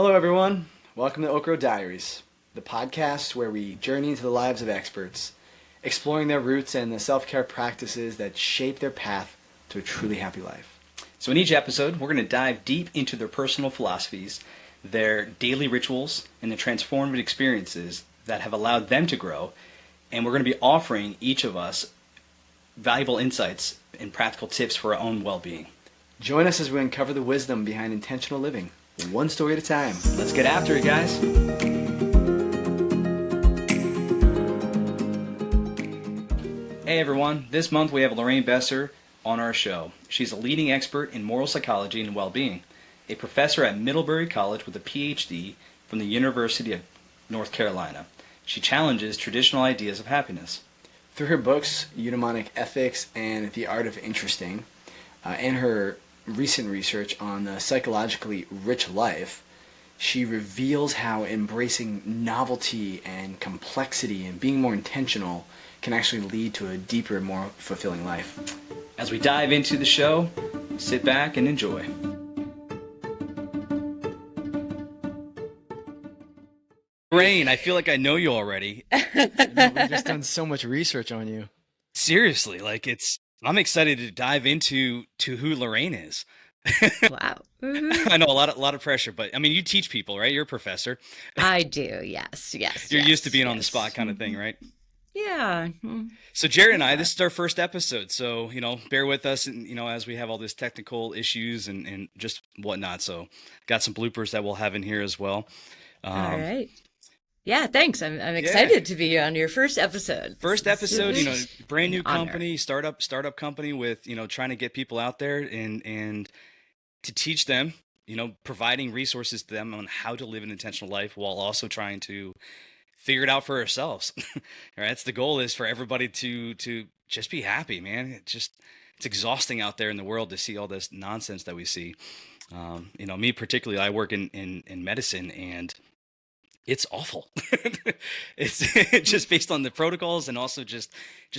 Hello, everyone. Welcome to Okro Diaries, the podcast where we journey into the lives of experts, exploring their roots and the self-care practices that shape their path to a truly happy life. So in each episode, we're going to dive deep into their personal philosophies, their daily rituals, and the transformative experiences that have allowed them to grow. And we're going to be offering each of us valuable insights and practical tips for our own well-being. Join us as we uncover the wisdom behind intentional living, one story at a time. Let's get after it, guys. Hey everyone, this month we have Lorraine Besser on our show. She's a leading expert in moral psychology and well-being, a professor at Middlebury College with a PhD from the University of North Carolina. She challenges traditional ideas of happiness. Through her books, Eudaimonic Ethics and The Art of Interesting, and her recent research on the psychologically rich life, she reveals how embracing novelty and complexity and being more intentional can actually lead to a deeper, more fulfilling life. As we dive into the show, sit back and enjoy. Lorraine, I feel like I know you already. We've just done so much research on you. Seriously, I'm excited to dive into who Lorraine is. Wow. Mhm. I know a lot of pressure, but I mean, you teach people, right? You're a professor. I do. Yes. You're used to being on the spot kind of thing, right? Yeah. So Jared and I, this is our first episode, so bear with us, and as we have all these technical issues and just whatnot. So got some bloopers that we'll have in here as well. All right. Yeah, thanks. I'm excited to be on your first episode. First episode, brand new Honor. company, startup company with trying to get people out there and to teach them, providing resources to them on how to live an intentional life while also trying to figure it out for ourselves. All right, that's the goal, is for everybody to just be happy, man. It's exhausting out there in the world to see all this nonsense that we see. Me particularly, I work in medicine, and it's awful. It's just based on the protocols, and also just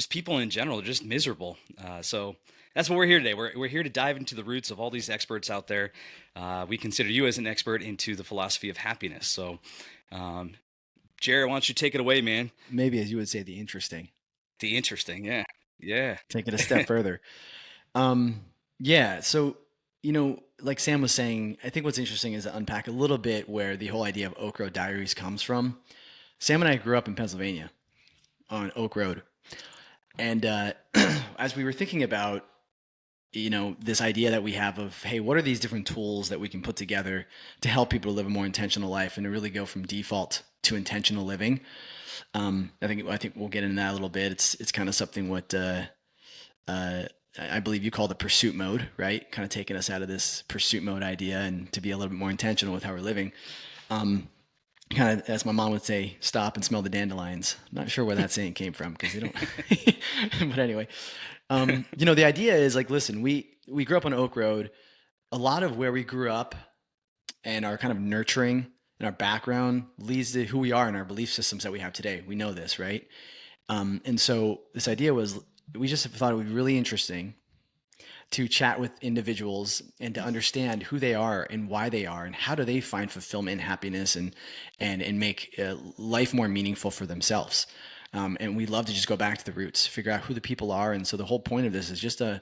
people in general, just miserable. So that's what we're here today. We're here to dive into the roots of all these experts out there. We consider you as an expert into the philosophy of happiness. So, Jared, why don't you take it away, man? Maybe, as you would say, the interesting. The interesting, yeah. Take it a step further. So, like Sam was saying, I think what's interesting is to unpack a little bit where the whole idea of Okro Diaries comes from. Sam and I grew up in Pennsylvania on Oak Road. And as we were thinking about, this idea that we have of, hey, what are these different tools that we can put together to help people to live a more intentional life and to really go from default to intentional living? I think we'll get into that a little bit. It's kind of something what I believe you call the pursuit mode, right? Kind of taking us out of this pursuit mode idea and to be a little bit more intentional with how we're living. Kind of, as my mom would say, stop and smell the dandelions. Not sure where that saying came from, because they don't. But anyway, the idea is like, listen, we grew up on Oak Road. A lot of where we grew up and our kind of nurturing and our background leads to who we are and our belief systems that we have today. We know this, right? And so this idea was, we just thought it would be really interesting to chat with individuals and to understand who they are and why they are and how do they find fulfillment and happiness and make life more meaningful for themselves. And we love to just go back to the roots, figure out who the people are. And so the whole point of this is just to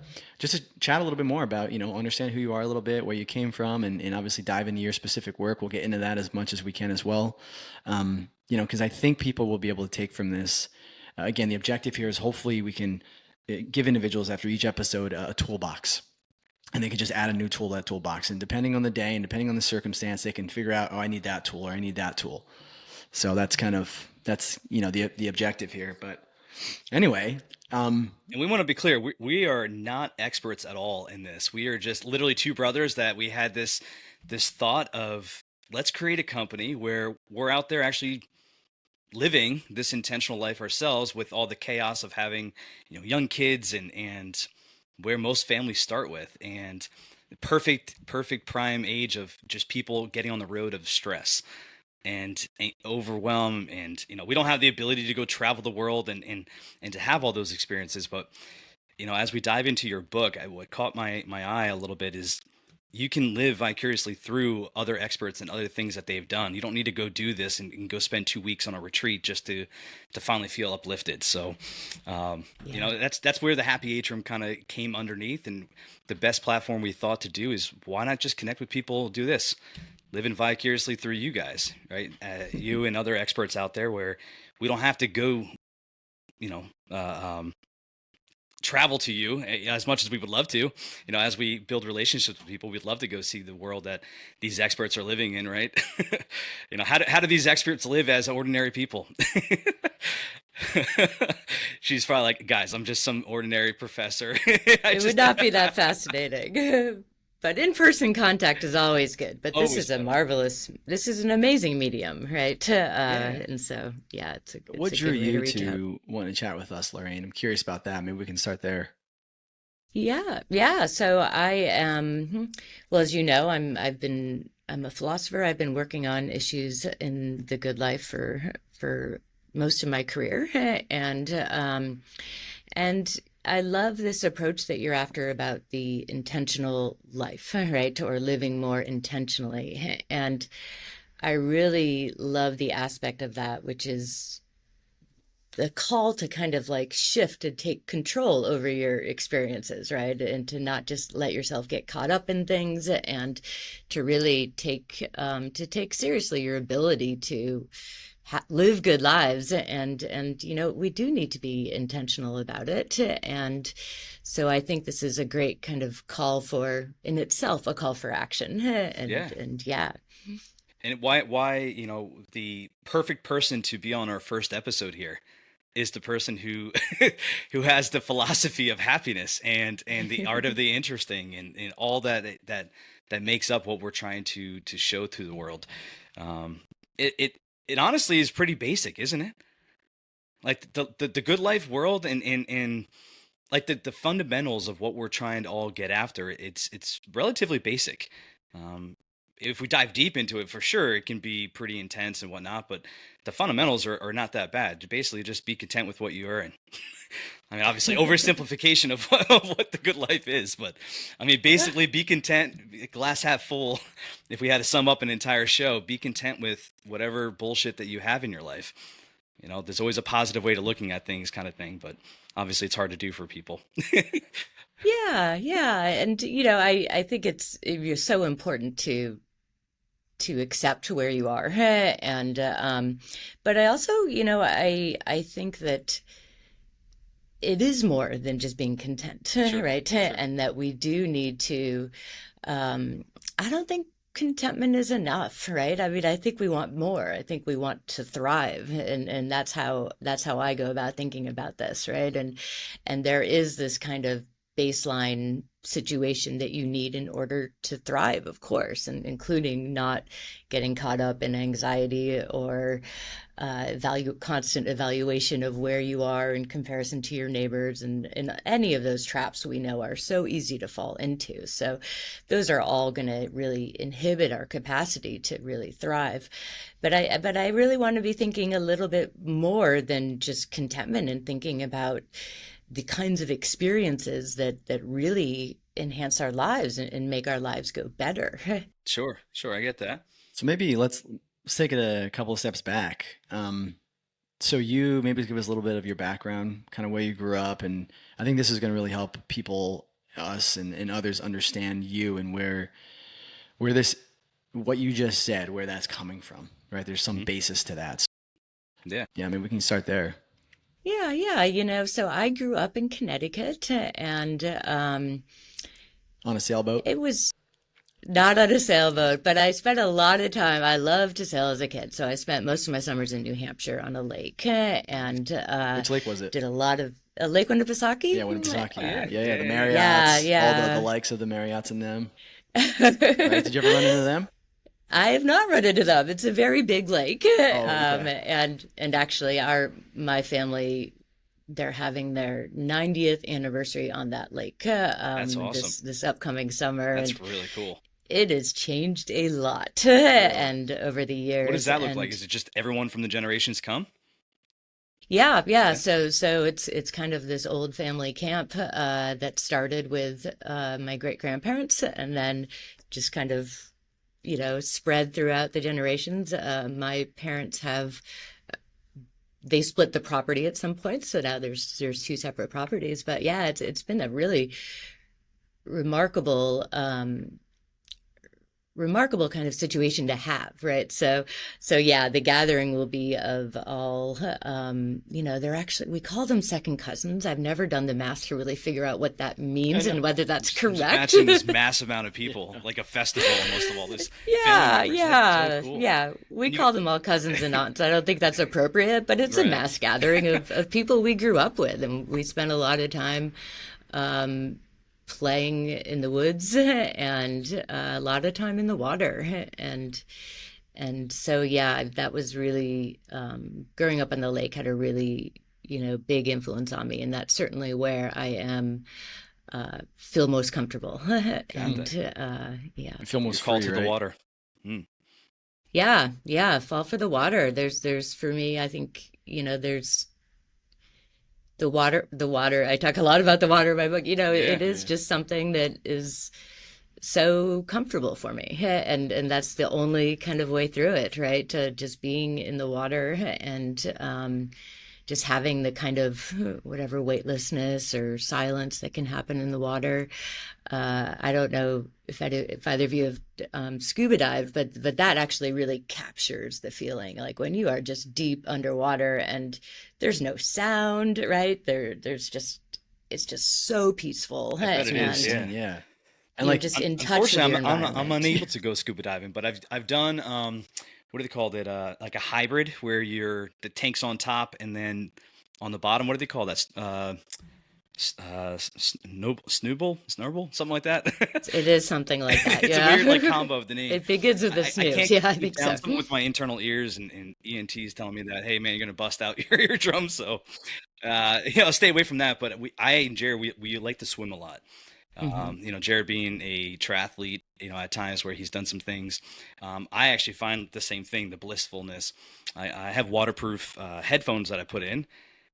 chat a little bit more about, understand who you are a little bit, where you came from, and obviously dive into your specific work. We'll get into that as much as we can as well. Because I think people will be able to take from this. Again, the objective here is hopefully we can give individuals after each episode a toolbox, and they can just add a new tool to that toolbox. And depending on the day and depending on the circumstance, they can figure out, I need that tool or I need that tool. So that's the objective here. But anyway, and we want to be clear, we are not experts at all in this. We are just literally two brothers that we had this thought of, let's create a company where we're out there actually living this intentional life ourselves, with all the chaos of having young kids and where most families start with, and the perfect prime age of just people getting on the road of stress and overwhelm, and we don't have the ability to go travel the world and to have all those experiences. But as we dive into your book, what caught my eye a little bit is you can live vicariously through other experts and other things that they've done. You don't need to go do this and go spend 2 weeks on a retreat just to finally feel uplifted. So, you Yeah. know, that's where the Happy Atrium kind of came underneath. And the best platform we thought to do is why not just connect with people, do this, living vicariously through you guys, right? You and other experts out there, where we don't have to go, you know, travel to you as much as we would love to. You know, as we build relationships with people, we'd love to go see the world that these experts are living in, right? You know, how do these experts live as ordinary people? She's probably like, guys, I'm just some ordinary professor. I It would just not be that fascinating. But in-person contact is always good. But this always is a better. marvelous, this is an amazing medium, right? Yeah. And so, yeah, it's What a drew good way to you reach out. to want to chat with us, Lorraine? I'm curious about that. Maybe we can start there. Yeah, yeah. So I am, well, as you know, I'm a philosopher. I've been working on issues in the good life for most of my career, and I love this approach that you're after about the intentional life, right? Or living more intentionally. And I really love the aspect of that, which is the call to kind of like shift and take control over your experiences, right? And to not just let yourself get caught up in things, and to really take seriously your ability to live good lives. And you know, we do need to be intentional about it. And so I think this is a great kind of call for, in itself, a call for action. Yeah. And yeah. And why, you know, the perfect person to be on our first episode here is the person who who has the philosophy of happiness and the art of the interesting and all that makes up what we're trying to show to the world. Um, it honestly is pretty basic, isn't it? Like the good life world and like the fundamentals of what we're trying to all get after. It's relatively basic. Um, if we dive deep into it, for sure, it can be pretty intense and whatnot. But the fundamentals are not that bad. To basically just be content with what you are in. I mean, obviously, oversimplification of of what the good life is, but I mean, basically, be content, glass half full. If we had to sum up an entire show, be content with whatever bullshit that you have in your life. You know, there's always a positive way to looking at things, kind of thing, but obviously, it's hard to do for people. Yeah, yeah. And you know, I think it's so important to accept where you are. And but I also, you know, I think that it is more than just being content, Sure, right? sure. And that we do need to, um, I don't think contentment is enough, right? I mean, I think we want more. I think we want to thrive. And that's how I go about thinking about this, right? And there is this kind of baseline situation that you need in order to thrive, of course, and including not getting caught up in anxiety or constant evaluation of where you are in comparison to your neighbors, and any of those traps we know are so easy to fall into. So those are all going to really inhibit our capacity to really thrive. But I really want to be thinking a little bit more than just contentment, and thinking about the kinds of experiences that really enhance our lives and make our lives go better. Sure, sure, I get that. So maybe let's take it a couple of steps back. So you maybe give us a little bit of your background, kind of where you grew up, and I think this is going to really help people, us, and others understand you and where this what you just said, where that's coming from, right? There's some Hmm. basis to that. So, Yeah. yeah, I mean, we can start there. Yeah, yeah. You know, so I grew up in Connecticut, and On a sailboat. it was not on a sailboat, but I spent a lot of time. I loved to sail as a kid, so I spent most of my summers in New Hampshire on a lake, and Which lake was it? did a lot of Lake Winnipesaukee. Yeah, Winnipesaukee. Oh Yeah, yeah, yeah, yeah, yeah. The yeah, yeah. Yeah, Marriotts, all the yeah. likes of the Marriotts and them, right? Did you ever run into them? I have not run into them. It's a very big lake, Oh, okay. and actually, my family, they're having their 90th anniversary on that lake, That's awesome. this upcoming summer, and That's really cool. it has changed a lot, Really. and over the What does years. that look like? And Is it just everyone from the generations come? yeah, yeah. Okay. So it's kind of this old family camp that started with my great grandparents, and then just kind of, spread throughout the generations. My parents they split the property at some point, so now there's two separate properties. But yeah, it's been a really remarkable kind of situation to have, right? So yeah, the gathering will be of all, they're actually, we call them second cousins. I've never done the math to really figure out what that means and whether that's correct. Imagine this massive amount of people, like a festival almost of all this. Yeah, family members. yeah, That's so cool. yeah. We call them all cousins and aunts. I don't think that's appropriate, but it's a Right. mass gathering of people we grew up with, and we spent a lot of time playing in the woods and a lot of time in the water. And so, yeah, that was really, growing up on the lake had a really, big influence on me. And that's certainly where I feel most comfortable. And yeah. I feel You're most called free, to the right? water. Mm. Yeah, fall for the water. There's for me, I think, there's the water. I talk a lot about the water in my book. It is just something that is so comfortable for me. And that's the only kind of way through it, right? To just being in the water and just having the kind of whatever weightlessness or silence that can happen in the water. I don't know if either of you have scuba dived, but that actually really captures the feeling. Like when you are just deep underwater and there's no sound, right? It's just so peaceful. I bet it And is, yeah. Yeah. And you're like, just in touch with your Unfortunately, I'm environment. unable to go scuba diving, but I've done what do they call it? Like a hybrid where the tank's on top and then on the bottom, what do they call that? Snurble, something like that. It is something like that, It's yeah. a weird like combo of the name. It begins with the I snooze. can't Yeah, I keep think down so. something with my internal ears and ENTs telling me that, hey man, you're gonna bust out your eardrums. So I'll stay away from that. But I and Jared, we like to swim a lot. Jared being a triathlete, at times where he's done some things, I actually find the same thing, the blissfulness. I have waterproof headphones that I put in,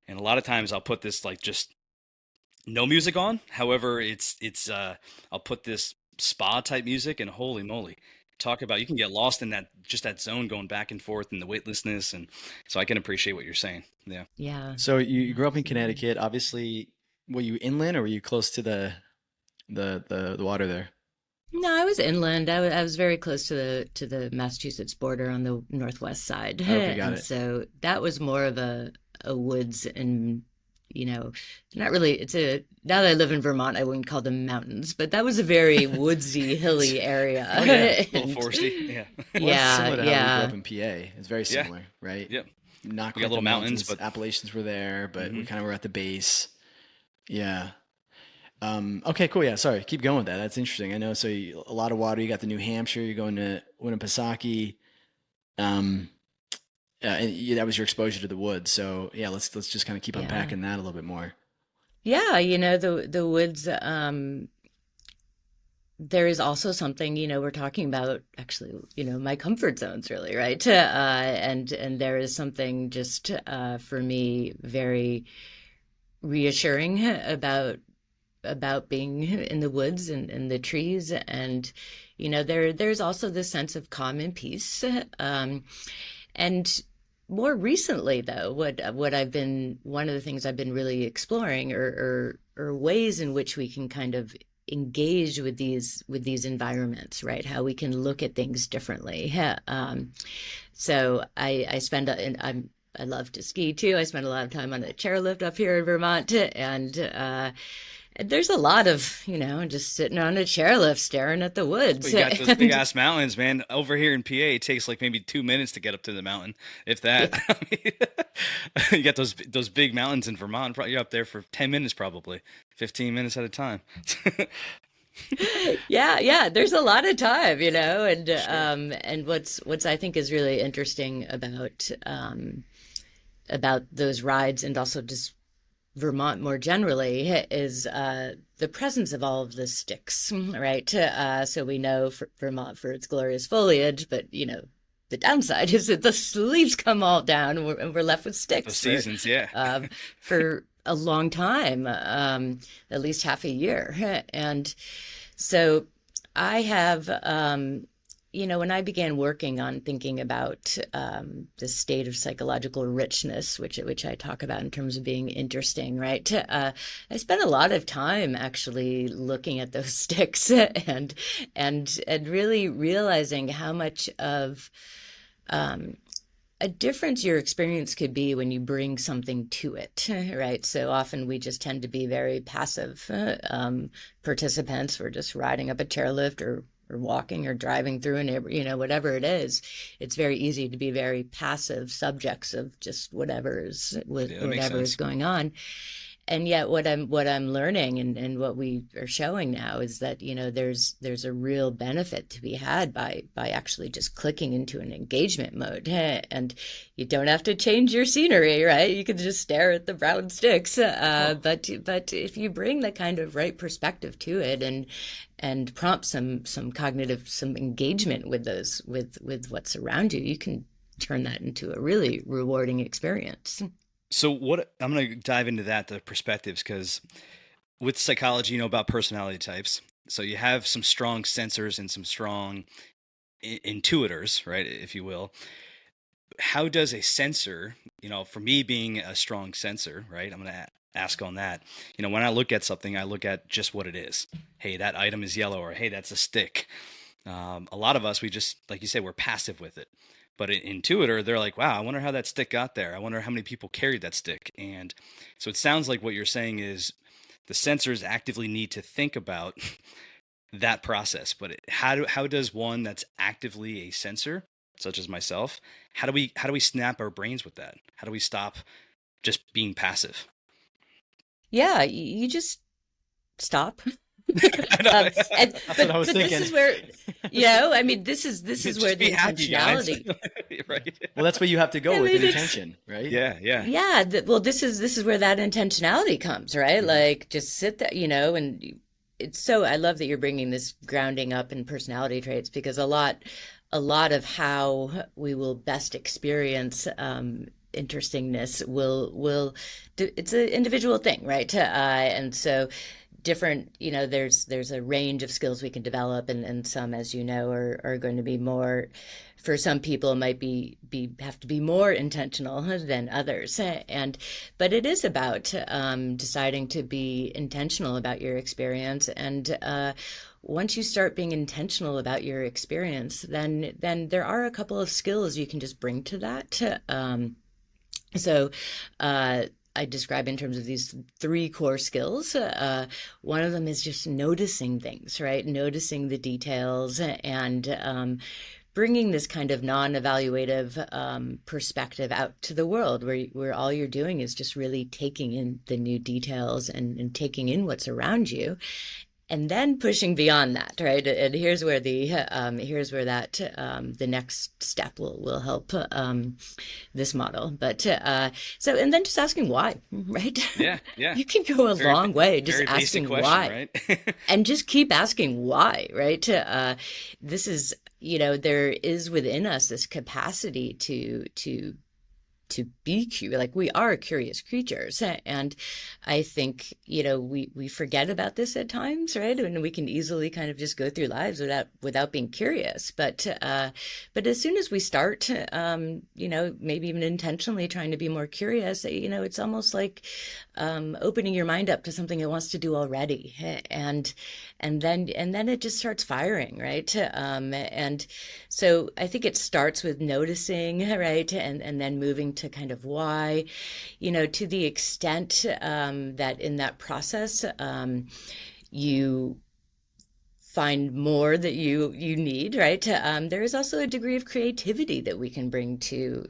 and a lot of times I'll put this like just no music on. However, I'll put this spa type music, and holy moly, talk about you can get lost in that zone going back and forth and the weightlessness, and so I can appreciate what you're saying. Yeah. Yeah. so you grew up in Connecticut. Obviously, were you inland or were you close to the water there? No, I was inland. I was very close to the Massachusetts border on the northwest side. Okay, got And it. so that was more of a woods and, not really, now that I live in Vermont, I wouldn't call them mountains, but that was a very woodsy, hilly area. Oh, yeah. A little And foresty. Yeah. Well, it's yeah, similar to how we grew yeah, up in PA. It's very Yeah. similar, right? Yep. Not We quite got the little mountains, but Appalachians were there, but we Mhm. kind of were at the base. Yeah. Okay, cool. Yeah, sorry. Keep going with that. That's interesting. I know. So a lot of water. You got the New Hampshire. You're going to Winnipesaukee. And that was your exposure to the woods. So yeah, let's just kind of keep yeah. unpacking that a little bit more. Yeah, the woods, there is also something, we're talking about actually, my comfort zones really, right? And there is something just for me very reassuring about being in the woods and the trees. And, there's also this sense of calm and peace. And more recently, though, one of the things I've been really exploring are ways in which we can kind of engage with these environments, right? How we can look at things differently. So I love to ski too. I spend a lot of time on a chairlift up here in Vermont, and there's a lot of, just sitting on a chairlift staring at the But woods. you got those big And ass mountains, man. Over here in PA, it takes like maybe 2 minutes to get up to the mountain, if that. yeah, I mean, you got those big mountains in Vermont. You're up there for 10 minutes, probably 15 minutes at a time. yeah, there's a lot of time, and Sure. and what's I think is really interesting about those rides and also just Vermont more generally is the presence of all of the sticks, right? So we know Vermont for its glorious foliage, but the downside is that the leaves come all down and we're left with Those sticks seasons, yeah. for a long time, at least half a year. And so I have, when I began working on thinking about the state of psychological richness, which I talk about in terms of being interesting, right? I spent a lot of time actually looking at those sticks and really realizing how much of a difference your experience could be when you bring something to it, right? So often we just tend to be very passive participants. We're just riding up a chairlift or walking or driving through a neighbor, whatever it is. It's very easy to be very passive subjects of just whatever is going on. And yet what I'm learning and what we are showing now is that, there's a real benefit to be had by actually just clicking into an engagement mode. And you don't have to change your scenery, right? You can just stare at the brown sticks. But if you bring the kind of right perspective to it and prompt some cognitive, some engagement with with what's around you, you can turn that into a really rewarding experience. So what I'm going to dive into the perspectives, because with psychology, about personality types. So you have some strong sensors and some strong intuitors, right, if you will. How does a sensor, for me being a strong sensor, right, I'm going to ask on that. When I look at something, I look at just what it is. Hey, that item is yellow, or hey, that's a stick. A lot of us, we just, like you said, we're passive with it. But in Intuitor, they're like, wow, I wonder how that stick got there. I wonder how many people carried that stick. And so it sounds like what you're saying is the sensors actively need to think about that process. But how does one that's actively a sensor, such as myself, how do we snap our brains with that? How do we stop just being passive? Yeah, you just stop. I know. That's what I was thinking. This is where, this is where the intentionality. Right. Well, that's where you have to go with the intention, right? Yeah. Yeah. Well, this is where that intentionality comes, right? Mm-hmm. Like just sit there, and it's so, I love that you're bringing this grounding up in personality traits, because a lot of how we will best experience interestingness will it's an individual thing, right? And so different, there's a range of skills we can develop, and some, as are going to be more, for some people it might have to be more intentional than others. But it is about deciding to be intentional about your experience. And once you start being intentional about your experience, then there are a couple of skills you can just bring to that. So I describe in terms of these 3 core skills. One of them is just noticing things, right? Noticing the details and bringing this kind of non-evaluative perspective out to the world, where all you're doing is just really taking in the new details and taking in what's around you. And then pushing beyond that, right? And here's where the next step will help this model. But so, and then just asking why, right? Yeah. You can go a long way just asking why, right? And just keep asking why, right? This is, there is within us this capacity to be curious. Like, we are curious creatures, and I think we forget about this at times, right? And we can easily kind of just go through lives without being curious. But as soon as we start, maybe even intentionally trying to be more curious, it's almost like opening your mind up to something it wants to do already, and then it just starts firing, right? And so I think it starts with noticing, right, and then moving to kind of why, to the extent that in that process you find more that you need, right? There is also a degree of creativity that we can bring to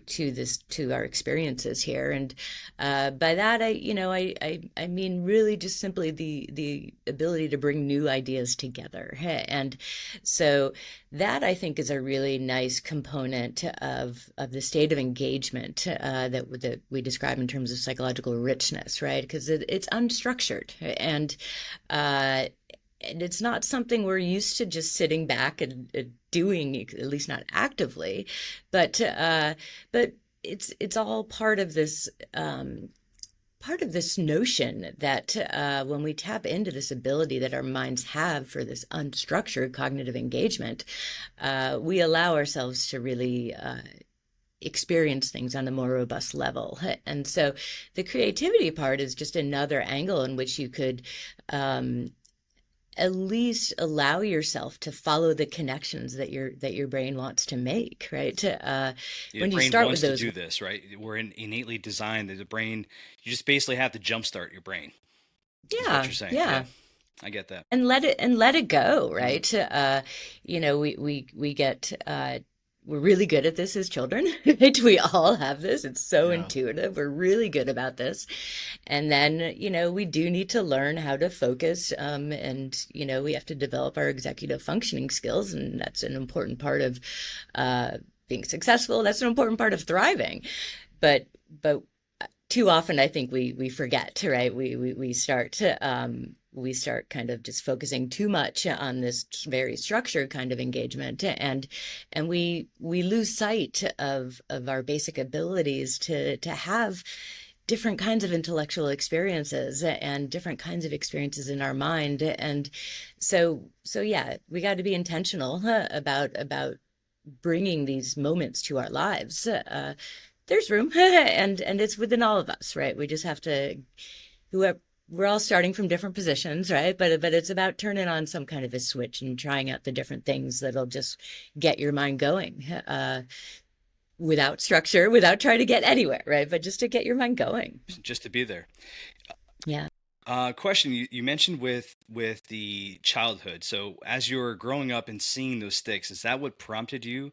our experiences here, and by that I mean really just simply the ability to bring new ideas together. And so that, I think, is a really nice component of the state of engagement that we describe in terms of psychological richness, right? Because it's unstructured, and it's not something we're used to just sitting back and doing, at least not actively, but it's all part of this part of this notion that when we tap into this ability that our minds have for this unstructured cognitive engagement, we allow ourselves to really experience things on a more robust level. And so the creativity part is just another angle in which you could at least allow yourself to follow the connections that your brain wants to make, right? Your When you brain start wants with to those, do this, right? We're innately designed that the brain, you just basically have to jumpstart your brain, is what yeah, you're saying. Yeah, yeah, I get that. and let it go, Mhm. right? We get we're really good at this as children, right? We all have this. It's so Yeah. intuitive. We're really good about this. And then, we do need to learn how to focus, and, we have to develop our executive functioning skills. And that's an important part of being successful. That's an important part of thriving. But too often I think we forget, right? We start kind of just focusing too much on this very structured kind of engagement, and we lose sight of our basic abilities to have different kinds of intellectual experiences and different kinds of experiences in our mind. And so yeah, we got to be intentional about bringing these moments to our lives. There's room, and it's within all of us, right? We just have to, whoever, we're all starting from different positions, right? But it's about turning on some kind of a switch and trying out the different things that'll just get your mind going, without structure, without trying to get anywhere, right? But just to get your mind going. Just to be there. Yeah. Question, you mentioned with the childhood. So as you were growing up and seeing those sticks, is that what prompted you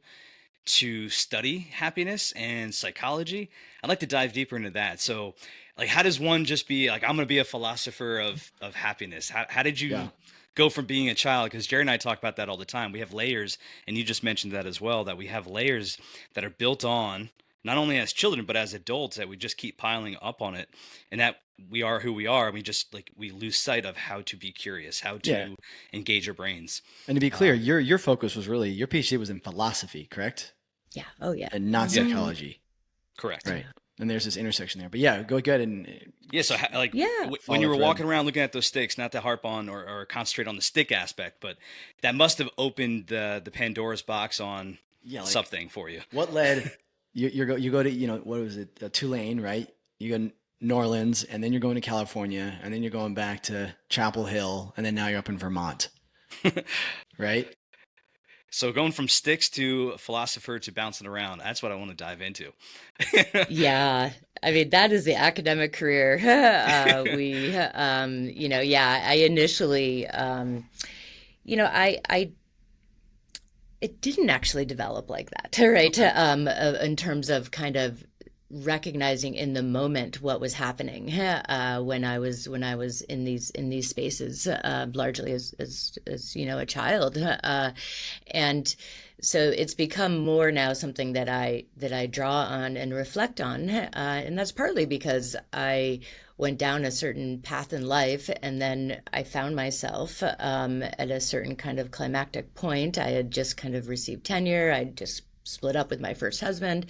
to study happiness and psychology? I'd like to dive deeper into that. So, like, how does one just be like, I'm going to be a philosopher of happiness? How did Yeah. you go from being a child? Because Jerry and I talk about that all the time. We have layers, and you just mentioned that as well, that we have layers that are built on not only as children but as adults, that we just keep piling up on it, and that we are who we are. We just like we lose sight of how to be curious, how Yeah. to engage our brains. And to be clear, Um, your focus was really your PhD was in philosophy, correct? Yeah. Oh, yeah. And not yeah, Hmm. psychology, correct. right? Yeah. And there's this intersection there. But yeah, go ahead and Yeah, so like Yeah. when follow you the were thread. walking around looking at those sticks, not to harp on or concentrate on the stick aspect, but that must have opened the Pandora's box on Yeah, like something for you. what led you go to what was it, Tulane, right? You go to New Orleans, and then you're going to California, and then you're going back to Chapel Hill, and then now you're up in Vermont, right? So going from sticks to philosopher to bouncing around, that's what I want to dive into. Yeah, I mean, that is the academic career. Yeah, I initially, it didn't actually develop like that, right? Okay. In terms of kind of recognizing in the moment what was happening, when I was in these spaces, largely as a child, and so it's become more now something that I draw on and reflect on, and that's partly because I went down a certain path in life, and then I found myself, at a certain kind of climactic point. I had just kind of received tenure. I just split up with my first husband,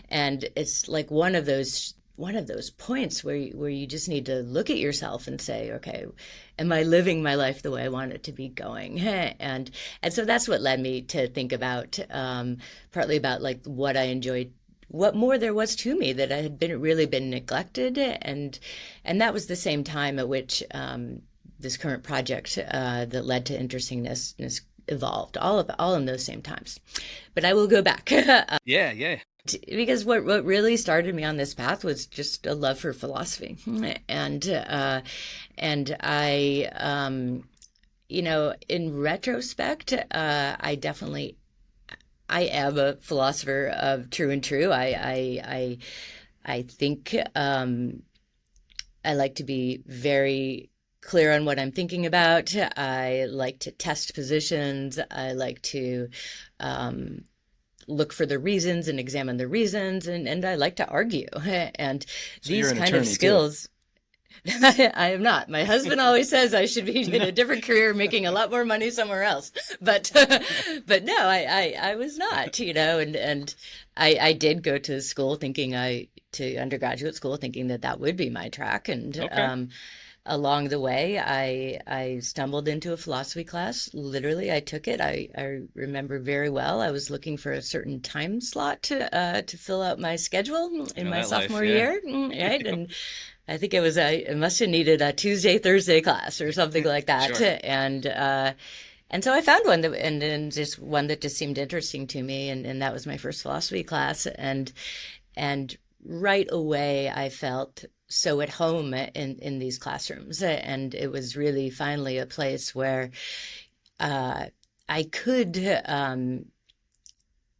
and it's like one of those points where you just need to look at yourself and say, okay, am I living my life the way I want it to be going? And so that's what led me to think about, partly about like what I enjoyed, what more there was to me that I had been neglected, and that was the same time at which, this current project, that led to interestingness evolved, all in those same times. But I will go back, Yeah, yeah. because what really started me on this path was just a love for philosophy, and I, in retrospect, I am a philosopher of true and true. I think, I like to be very clear on what I'm thinking about. I like to test positions. I like to, look for the reasons and examine the reasons, and I like to argue. And So you're these an kind of attorney too. skills. I am not. My husband always says I should be in a different career, making a lot more money somewhere else. But but no, I was not, and I did go to school thinking to undergraduate school thinking that that would be my track. And Okay. along the way, I stumbled into a philosophy class. Literally, I took it. I remember very well. I was looking for a certain time slot to fill out my schedule I in know my that life, sophomore yeah. year, right? And I think it must have needed a Tuesday, Thursday class or something like that. Sure. And so I found one and just one that just seemed interesting to me. And that was my first philosophy class. And right away, I felt so at home in these classrooms. And it was really finally a place where uh, I could, um,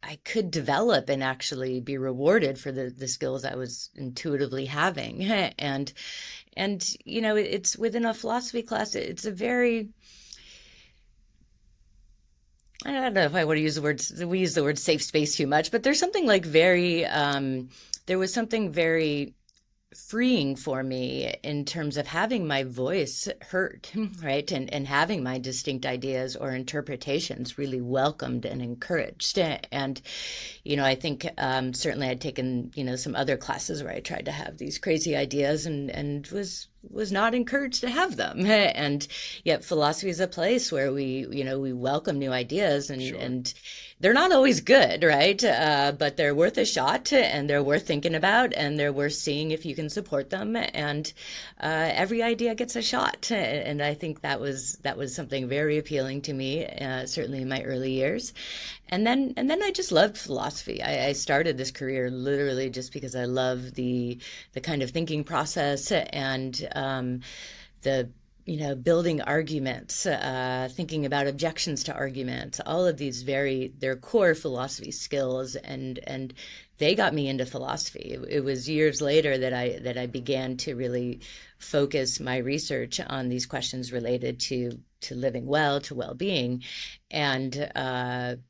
I could develop and actually be rewarded for the skills I was intuitively having. And it's within a philosophy class, it's a very, I don't know if I want to use the word, we use the word safe space too much, but there's something like there was something very freeing for me in terms of having my voice heard, right? And having my distinct ideas or interpretations really welcomed and encouraged. And, I think certainly I'd taken, some other classes where I tried to have these crazy ideas and was not encouraged to have them. And yet philosophy is a place where we welcome new ideas Sure. and they're not always good, right? But they're worth a shot and they're worth thinking about and they're worth seeing if you can support them. And every idea gets a shot. And I think that was something very appealing to me, certainly in my early years. And then I just loved philosophy. I started this career literally just because I love the kind of thinking process and the building arguments, thinking about objections to arguments, all of these their core philosophy skills, and they got me into philosophy. It was years later that I began to really focus my research on these questions related to living well, to well-being, and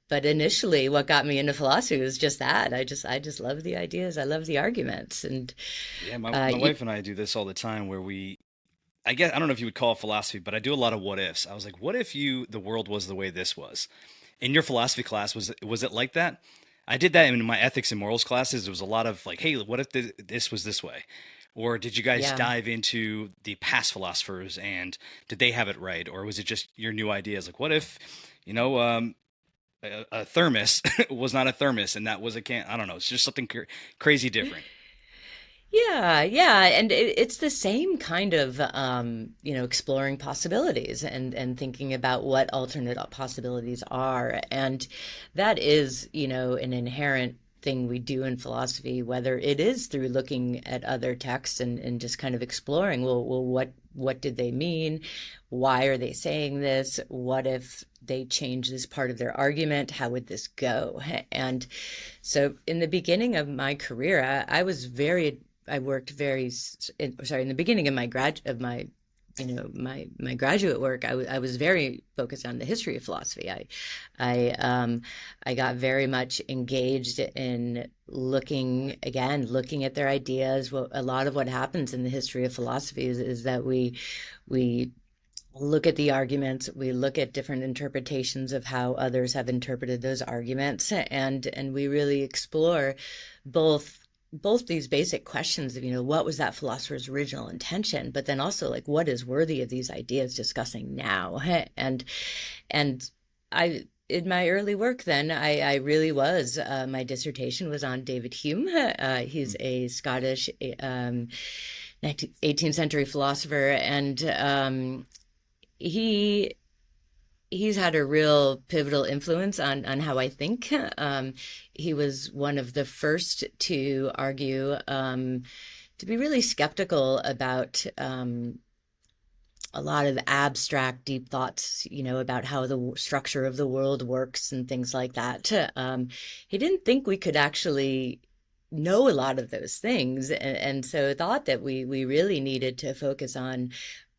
but initially, what got me into philosophy was just that. I just love the ideas. I love the arguments, and Yeah, my, uh, my y- wife and I do this all the time where I guess, I don't know if you would call it philosophy, but I do a lot of what ifs. I was like, what if the world was the way this was? In your philosophy class, was it like that? I did that in my ethics and morals classes. It was a lot of like, hey, what if this was this way? Or did you guys yeah. dive into the past philosophers and did they have it right? Or was it just your new ideas? Like, what if, you know, a thermos was not a thermos and that was a can? I don't know. It's just something crazy different. Yeah, yeah, and it's the same kind of exploring possibilities and thinking about what alternate possibilities are, and that is, an inherent thing we do in philosophy, whether it is through looking at other texts and just kind of exploring, well, what did they mean? Why are they saying this? What if they change this part of their argument? How would this go? And so in the beginning of my career, I worked sorry, in the beginning of my graduate work, I was very focused on the history of philosophy. I got very much engaged in looking at their ideas. Well, a lot of what happens in the history of philosophy is that we look at the arguments, we look at different interpretations of how others have interpreted those arguments, and we really explore both these basic questions of, what was that philosopher's original intention, but then also like what is worthy of these ideas discussing now. And I in my early work then I really was my dissertation was on David Hume. He's a Scottish 18th century philosopher, and he he's had a real pivotal influence on how I think. He was one of the first to argue, to be really skeptical about a lot of abstract, deep thoughts, about how the structure of the world works and things like that. He didn't think we could actually know a lot of those things, and so thought that we really needed to focus on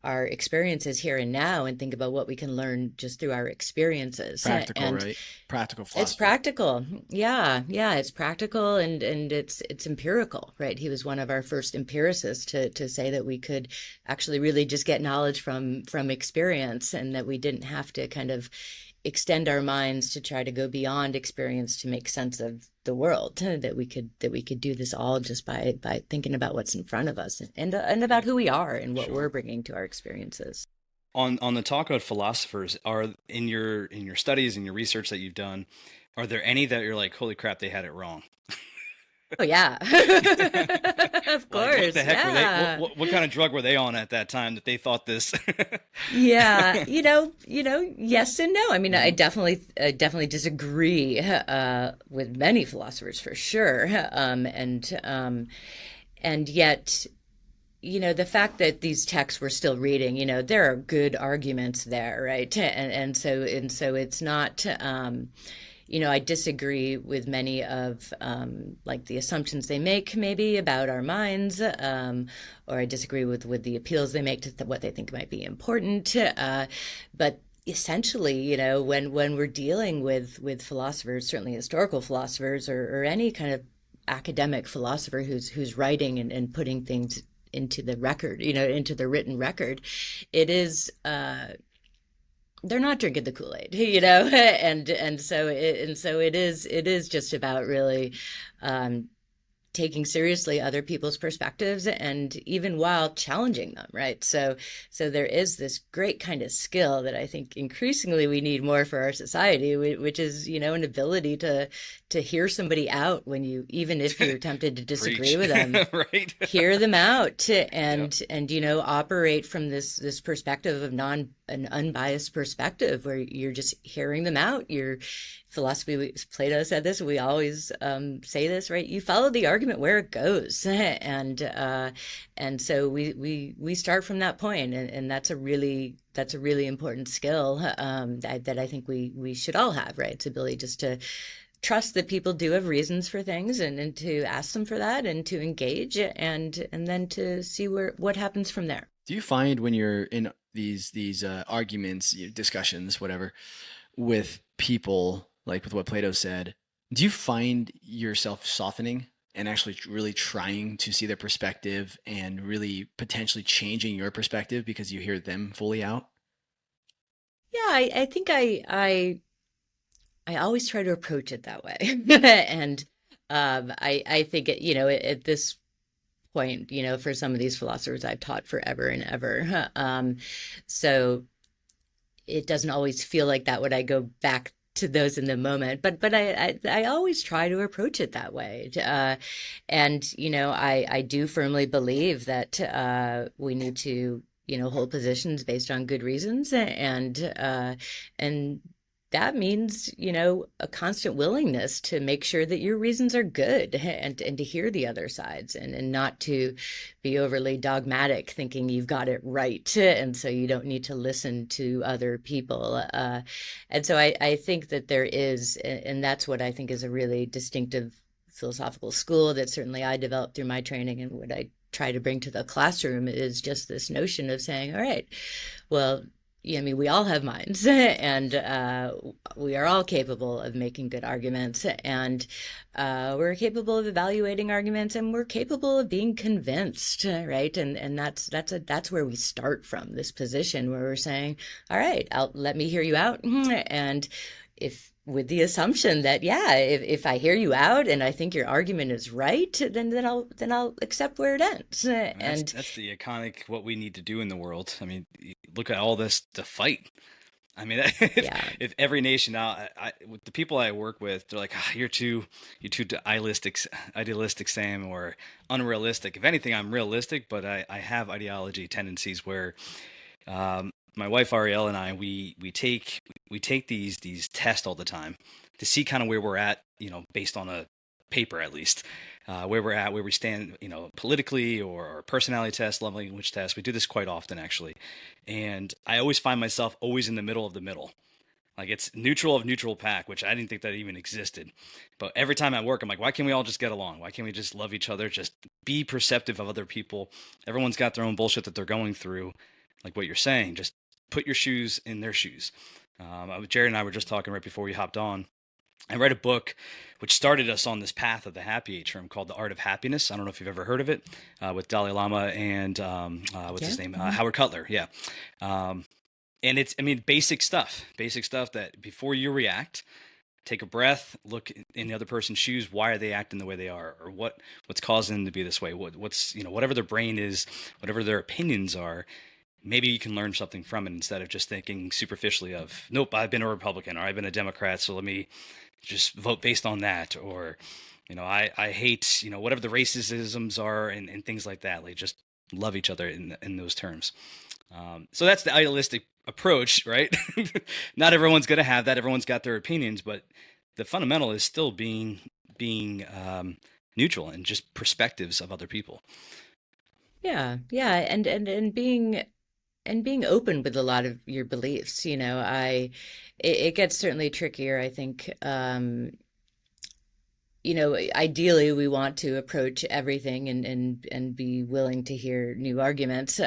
our experiences here and now and think about what we can learn just through our experiences. Practical, And right? Practical it's philosophy. practical. Yeah, it's practical and it's empirical, right? He was one of our first empiricists to say that we could actually really just get knowledge from experience, and that we didn't have to kind of extend our minds to try to go beyond experience to make sense of the world. That we could do this all just by thinking about what's in front of us, and about who we are and what we're Sure. bringing to our experiences. On the talk about philosophers, are in your studies and your research that you've done, are there any that you're like, holy crap, they had it wrong? Oh yeah. Of Like, what the course. heck were they? Yeah. What kind of drug were they on at that time that they thought this? Yeah, yes and no. I mean, I Hmm. definitely disagree with many philosophers for sure. And yet, the fact that these texts we're still reading, there are good arguments there, right? And so it's not. I disagree with many of like the assumptions they make maybe about our minds, or I disagree with the appeals they make to what they think might be important. But essentially, when we're dealing with philosophers, certainly historical philosophers, or any kind of academic philosopher who's writing and putting things into the record, into the written record, it is they're not drinking the Kool-Aid, and so it is just about really um, taking seriously other people's perspectives, and even while challenging them, right? So there is this great kind of skill that I think increasingly we need more for our society, which is an ability to hear somebody out when even if you're tempted to disagree Preach. with them, Right? hear them out, Yeah. and operate from this perspective of an unbiased perspective where you're just hearing them out. Your philosophy, Plato said this, we always say this, right? You follow the argument where it goes. And so we start from that point, and that's a really important skill that I think we should all have, right? It's ability just to trust that people do have reasons for things, and to ask them for that, and to engage, and then to see what happens from there. Do you find when you're in these arguments, discussions, whatever, with people, like with what Plato said, do you find yourself softening and actually really trying to see their perspective and really potentially changing your perspective because you hear them fully out? Yeah, I think I always try to approach it that way. And I think at this point, for some of these philosophers I've taught forever and ever. So it doesn't always feel like that when I go back to those in the moment, but I always try to approach it that way. And I do firmly believe that we need to hold positions based on good reasons, and that means a constant willingness to make sure that your reasons are good, and to hear the other sides, and not to be overly dogmatic, thinking you've got it right, and so you don't need to listen to other people. And so I think that there is, and that's what I think is a really distinctive philosophical school that certainly I developed through my training, and what I try to bring to the classroom is just this notion of saying, all right, well, yeah, I mean, we all have minds, and we are all capable of making good arguments, and we're capable of evaluating arguments, and we're capable of being convinced, right? And that's where we start from, this position where we're saying, all right, let me hear you out, and if with the assumption that, yeah, if I hear you out and I think your argument is right, then I'll accept where it ends, I mean, and that's the iconic what we need to do in the world. I mean, look at all this to fight. I mean, yeah. if every nation now, with the people I work with, they're like, ah, you're too idealistic, Sam, or unrealistic. If anything, I'm realistic, but I have ideology tendencies where my wife Ariel and I we take these tests all the time to see kind of where we're at, based on a paper at least, where we're at, where we stand, politically, or personality test, love language test. We do this quite often actually, and I always find myself always in the middle of the middle. Like it's neutral of neutral pack, which I didn't think that even existed. But every time at work, I'm like, why can't we all just get along? Why can't we just love each other? Just be perceptive of other people. Everyone's got their own bullshit that they're going through. like what you're saying, just put your shoes in their shoes. Jared and I were just talking right before we hopped on. I read a book which started us on this path of the happy Atrium called The Art of Happiness. I don't know if you've ever heard of it, with Dalai Lama and what's Yeah. his name? Howard Cutler. Yeah. Um, and it's, I mean, basic stuff that before you react, take a breath, look in the other person's shoes. Why are they acting the way they are? Or what's causing them to be this way? What's, whatever their brain is, whatever their opinions are, maybe you can learn something from it instead of just thinking superficially of, nope, I've been a Republican or I've been a Democrat, so let me just vote based on that. Or, I hate, whatever the racisms are, and things like that. Like, just love each other in those terms. So that's the idealistic approach, right? Not everyone's going to have that. Everyone's got their opinions, but the fundamental is still being neutral and just perspectives of other people. Yeah, yeah, and being open with a lot of your beliefs. It gets certainly trickier, I think. Ideally, we want to approach everything and be willing to hear new arguments.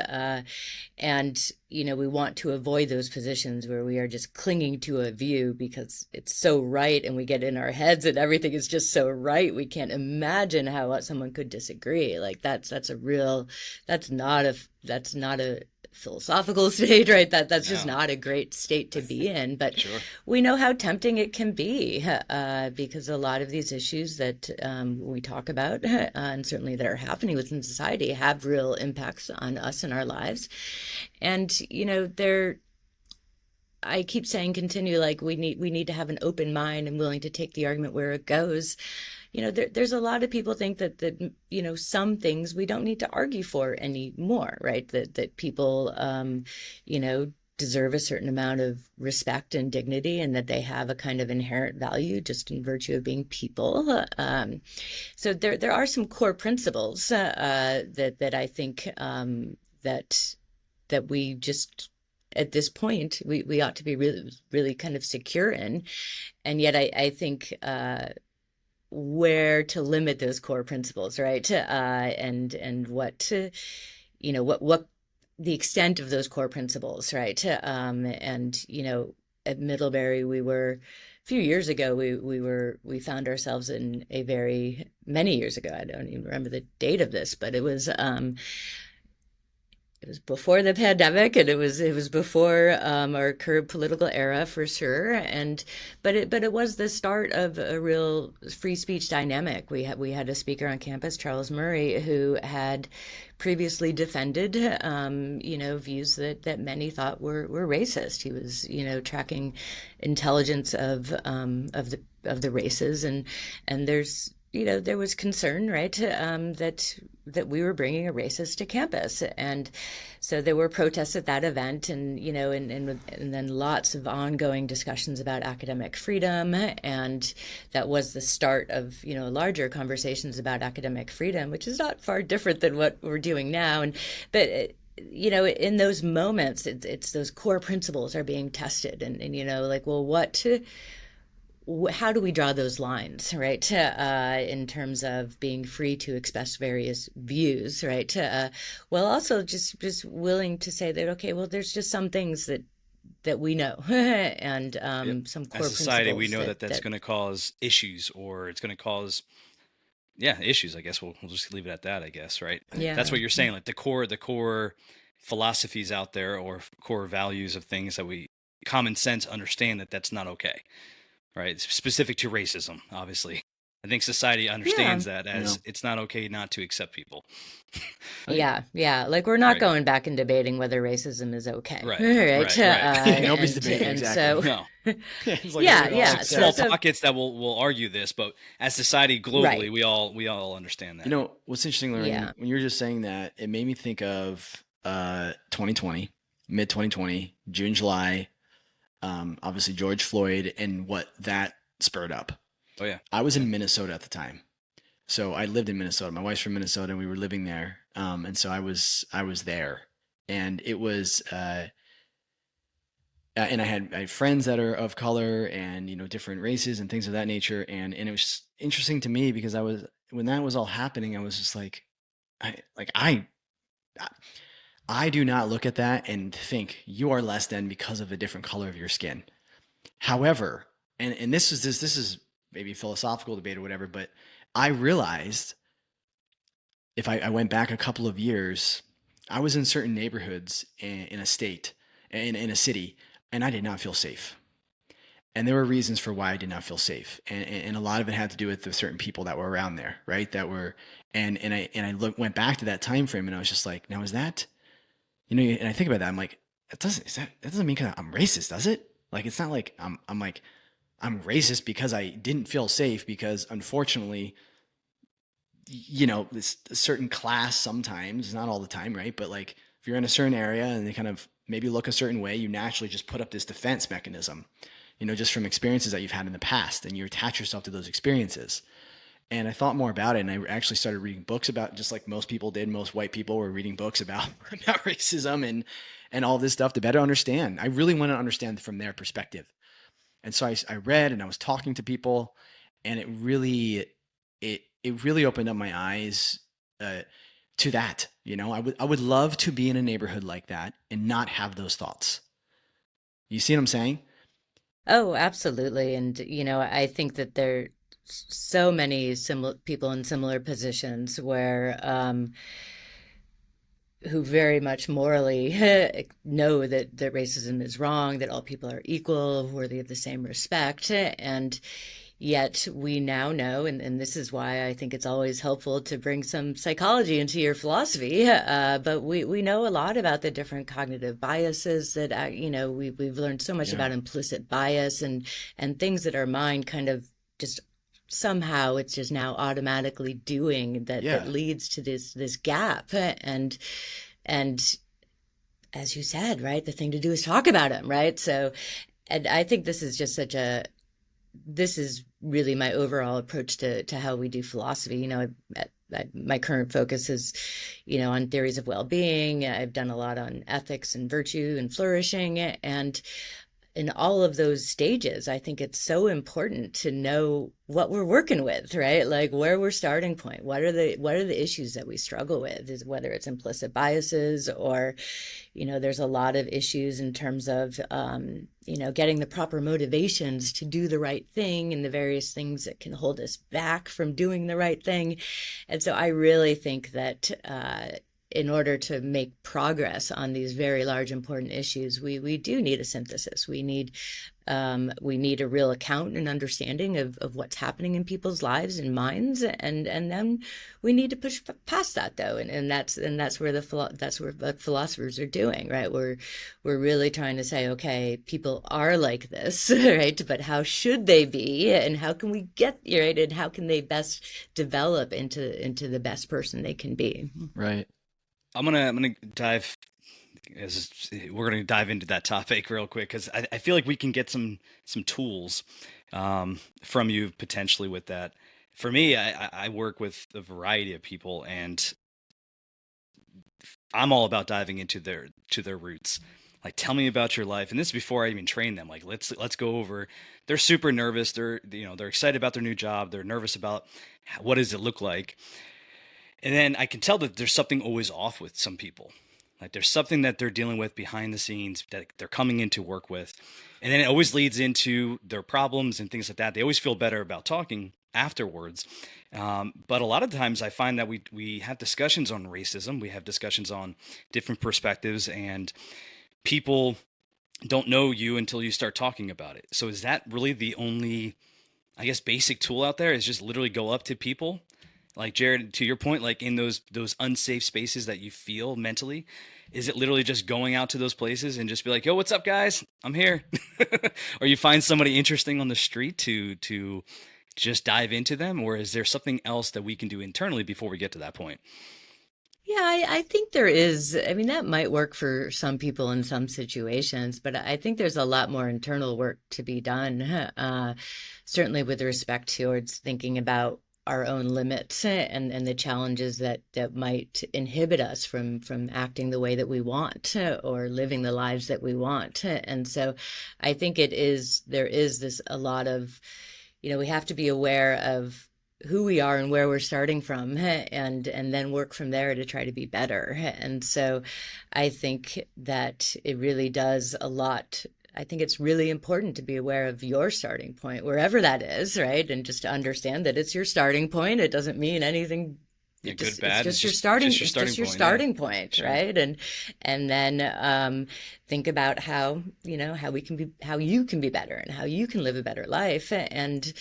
And, we want to avoid those positions where we are just clinging to a view because it's so right and we get in our heads and everything is just so right. We can't imagine how someone could disagree. Like that's not a philosophical state, right? That's just No, not a great state to be in. But sure. we know how tempting it can be because a lot of these issues that we talk about and certainly that are happening within society have real impacts on us and our lives. And I keep saying continue, like we need to have an open mind and willing to take the argument where it goes. There's a lot of people think that some things we don't need to argue for anymore, right? That people deserve a certain amount of respect and dignity, and that they have a kind of inherent value just in virtue of being people. So there are some core principles that I think that we just at this point we ought to be really really kind of secure in, and yet I think where to limit those core principles, right? And what to, what the extent of those core principles, right? And at Middlebury, a few years ago, we found ourselves in a very many years ago. I don't even remember the date of this, but it was before the pandemic, and it was before our current political era for sure. But it was the start of a real free speech dynamic. We had a speaker on campus, Charles Murray, who had previously defended views that many thought were racist. He was tracking intelligence of the races, and there was concern, right, that we were bringing a racist to campus, and so there were protests at that event, and then lots of ongoing discussions about academic freedom, and that was the start of larger conversations about academic freedom, which is not far different than what we're doing now, but. In those moments, it's those core principles are being tested, and like, well, how do we draw those lines, right? In terms of being free to express various views, right? Well, also just willing to say that, okay, well, there's just some things that we know, and Yep. some As core a society, we principles know that that's going to cause issues, or it's going to cause, yeah, issues. I guess we'll just leave it at that, I guess, right? That's yeah, what you're saying, like the core philosophies out there, or core values of things that we common sense understand that's not okay, right? It's specific to racism, obviously. I think society yeah, understands that as it's not okay not to accept people, yeah. Like we're not right? going back and debating whether racism is okay, Right, right? right, right. Yeah, nobody's debating And exactly. so No, It's like yeah, we all yeah. small accept. pockets that will argue this, but as society globally, Right, we all understand that. What's interesting, Lorraine, yeah, when you were just saying that, it made me think of 2020, mid 2020, June, July, obviously George Floyd and what that spurred up. Oh yeah, I was yeah, in Minnesota at the time. So I lived in Minnesota. My wife's from Minnesota and we were living there. And so I was there, and it was, and I had friends that are of color and, different races and things of that nature. And it was interesting to me because when that was all happening, I was just like, I I do not look at that and think you are less than because of a different color of your skin. However, and this is maybe philosophical debate or whatever, but I realized if I went back a couple of years, I was in certain neighborhoods in a state, in a city, and I did not feel safe. And there were reasons for why I did not feel safe, and a lot of it had to do with the certain people that were around there, right? That were, went back to that time frame, and I was just like, now is that, and I think about that, I'm like, that doesn't mean I'm racist, does it? Like, it's not like I'm like I'm racist because I didn't feel safe because unfortunately, this a certain class sometimes, not all the time, right? But like if you're in a certain area and they kind of maybe look a certain way, you naturally just put up this defense mechanism, just from experiences that you've had in the past, and you attach yourself to those experiences. And I thought more about it, and I actually started reading books about, just like most people did. Most white people were reading books about about racism and all this stuff to better understand. I really want to understand from their perspective. And so I read and I was talking to people, and it really opened up my eyes to that. I would love to be in a neighborhood like that and not have those thoughts. You see what I'm saying? Oh, absolutely. And, I think that there are so many similar people in similar positions where, who very much morally know that racism is wrong, that all people are equal, worthy of the same respect. And yet we now know, and this is why I think it's always helpful to bring some psychology into your philosophy, but we know a lot about the different cognitive biases that, we've learned so much Yeah. about implicit bias and things that our mind kind of just somehow it's just now automatically doing that Yeah. leads to this gap. And as you said, right, the thing to do is talk about them, right? So, and I think this is just this is really my overall approach to how we do philosophy. My current focus is, on theories of well-being. I've done a lot on ethics and virtue and flourishing, and in all of those stages, I think it's so important to know what we're working with, right? Like where we're starting point. What are the issues that we struggle with? Is whether it's implicit biases or, there's a lot of issues in terms of, getting the proper motivations to do the right thing and the various things that can hold us back from doing the right thing. And so I really think that, in order to make progress on these very large, important issues, we do need a synthesis. We need a real account and understanding of what's happening in people's lives and minds, and then we need to push past that, though, and that's where that's where what philosophers are doing, right? We're really trying to say, okay, people are like this, right? But how should they be, and how can we get right, and how can they best develop into the best person they can be? Right. I'm gonna dive we're gonna dive into that topic real quick because I feel like we can get some tools from you potentially with that. For me, I work with a variety of people, and I'm all about diving into their roots. Like, tell me about your life, and this is before I even train them. Like, let's go over. They're super nervous. They're excited about their new job. They're nervous about what does it look like, and then I can tell that there's something always off with some people. Like there's something that they're dealing with behind the scenes that they're coming in to work with. And then it always leads into their problems and things like that. They always feel better about talking afterwards. But a lot of times I find that we have discussions on racism. We have discussions on different perspectives, and people don't know you until you start talking about it. So is that really the only, I guess, basic tool out there, is just literally go up to people? Like Jared, to your point, like in those unsafe spaces that you feel mentally, is it literally just going out to those places and just be like, "Yo, what's up, guys? I'm here," or you find somebody interesting on the street to just dive into them, or is there something else that we can do internally before we get to that point? Yeah, I think there is. I mean, that might work for some people in some situations, but I think there's a lot more internal work to be done, certainly with respect towards thinking about our own limits and the challenges that might inhibit us from acting the way that we want or living the lives that we want. And so I think there is this a lot of, we have to be aware of who we are and where we're starting from, and then work from there to try to be better. And so I think that it really does a lot. I think it's really important to be aware of your starting point, wherever that is, right? And just to understand that it's your starting point. It doesn't mean anything. Yeah, It good, just it's bad. just your Just starting your it's starting just your point. Yeah, starting point, sure. right? And then think about how, how we can be, how you can be better and how you can live a better life. And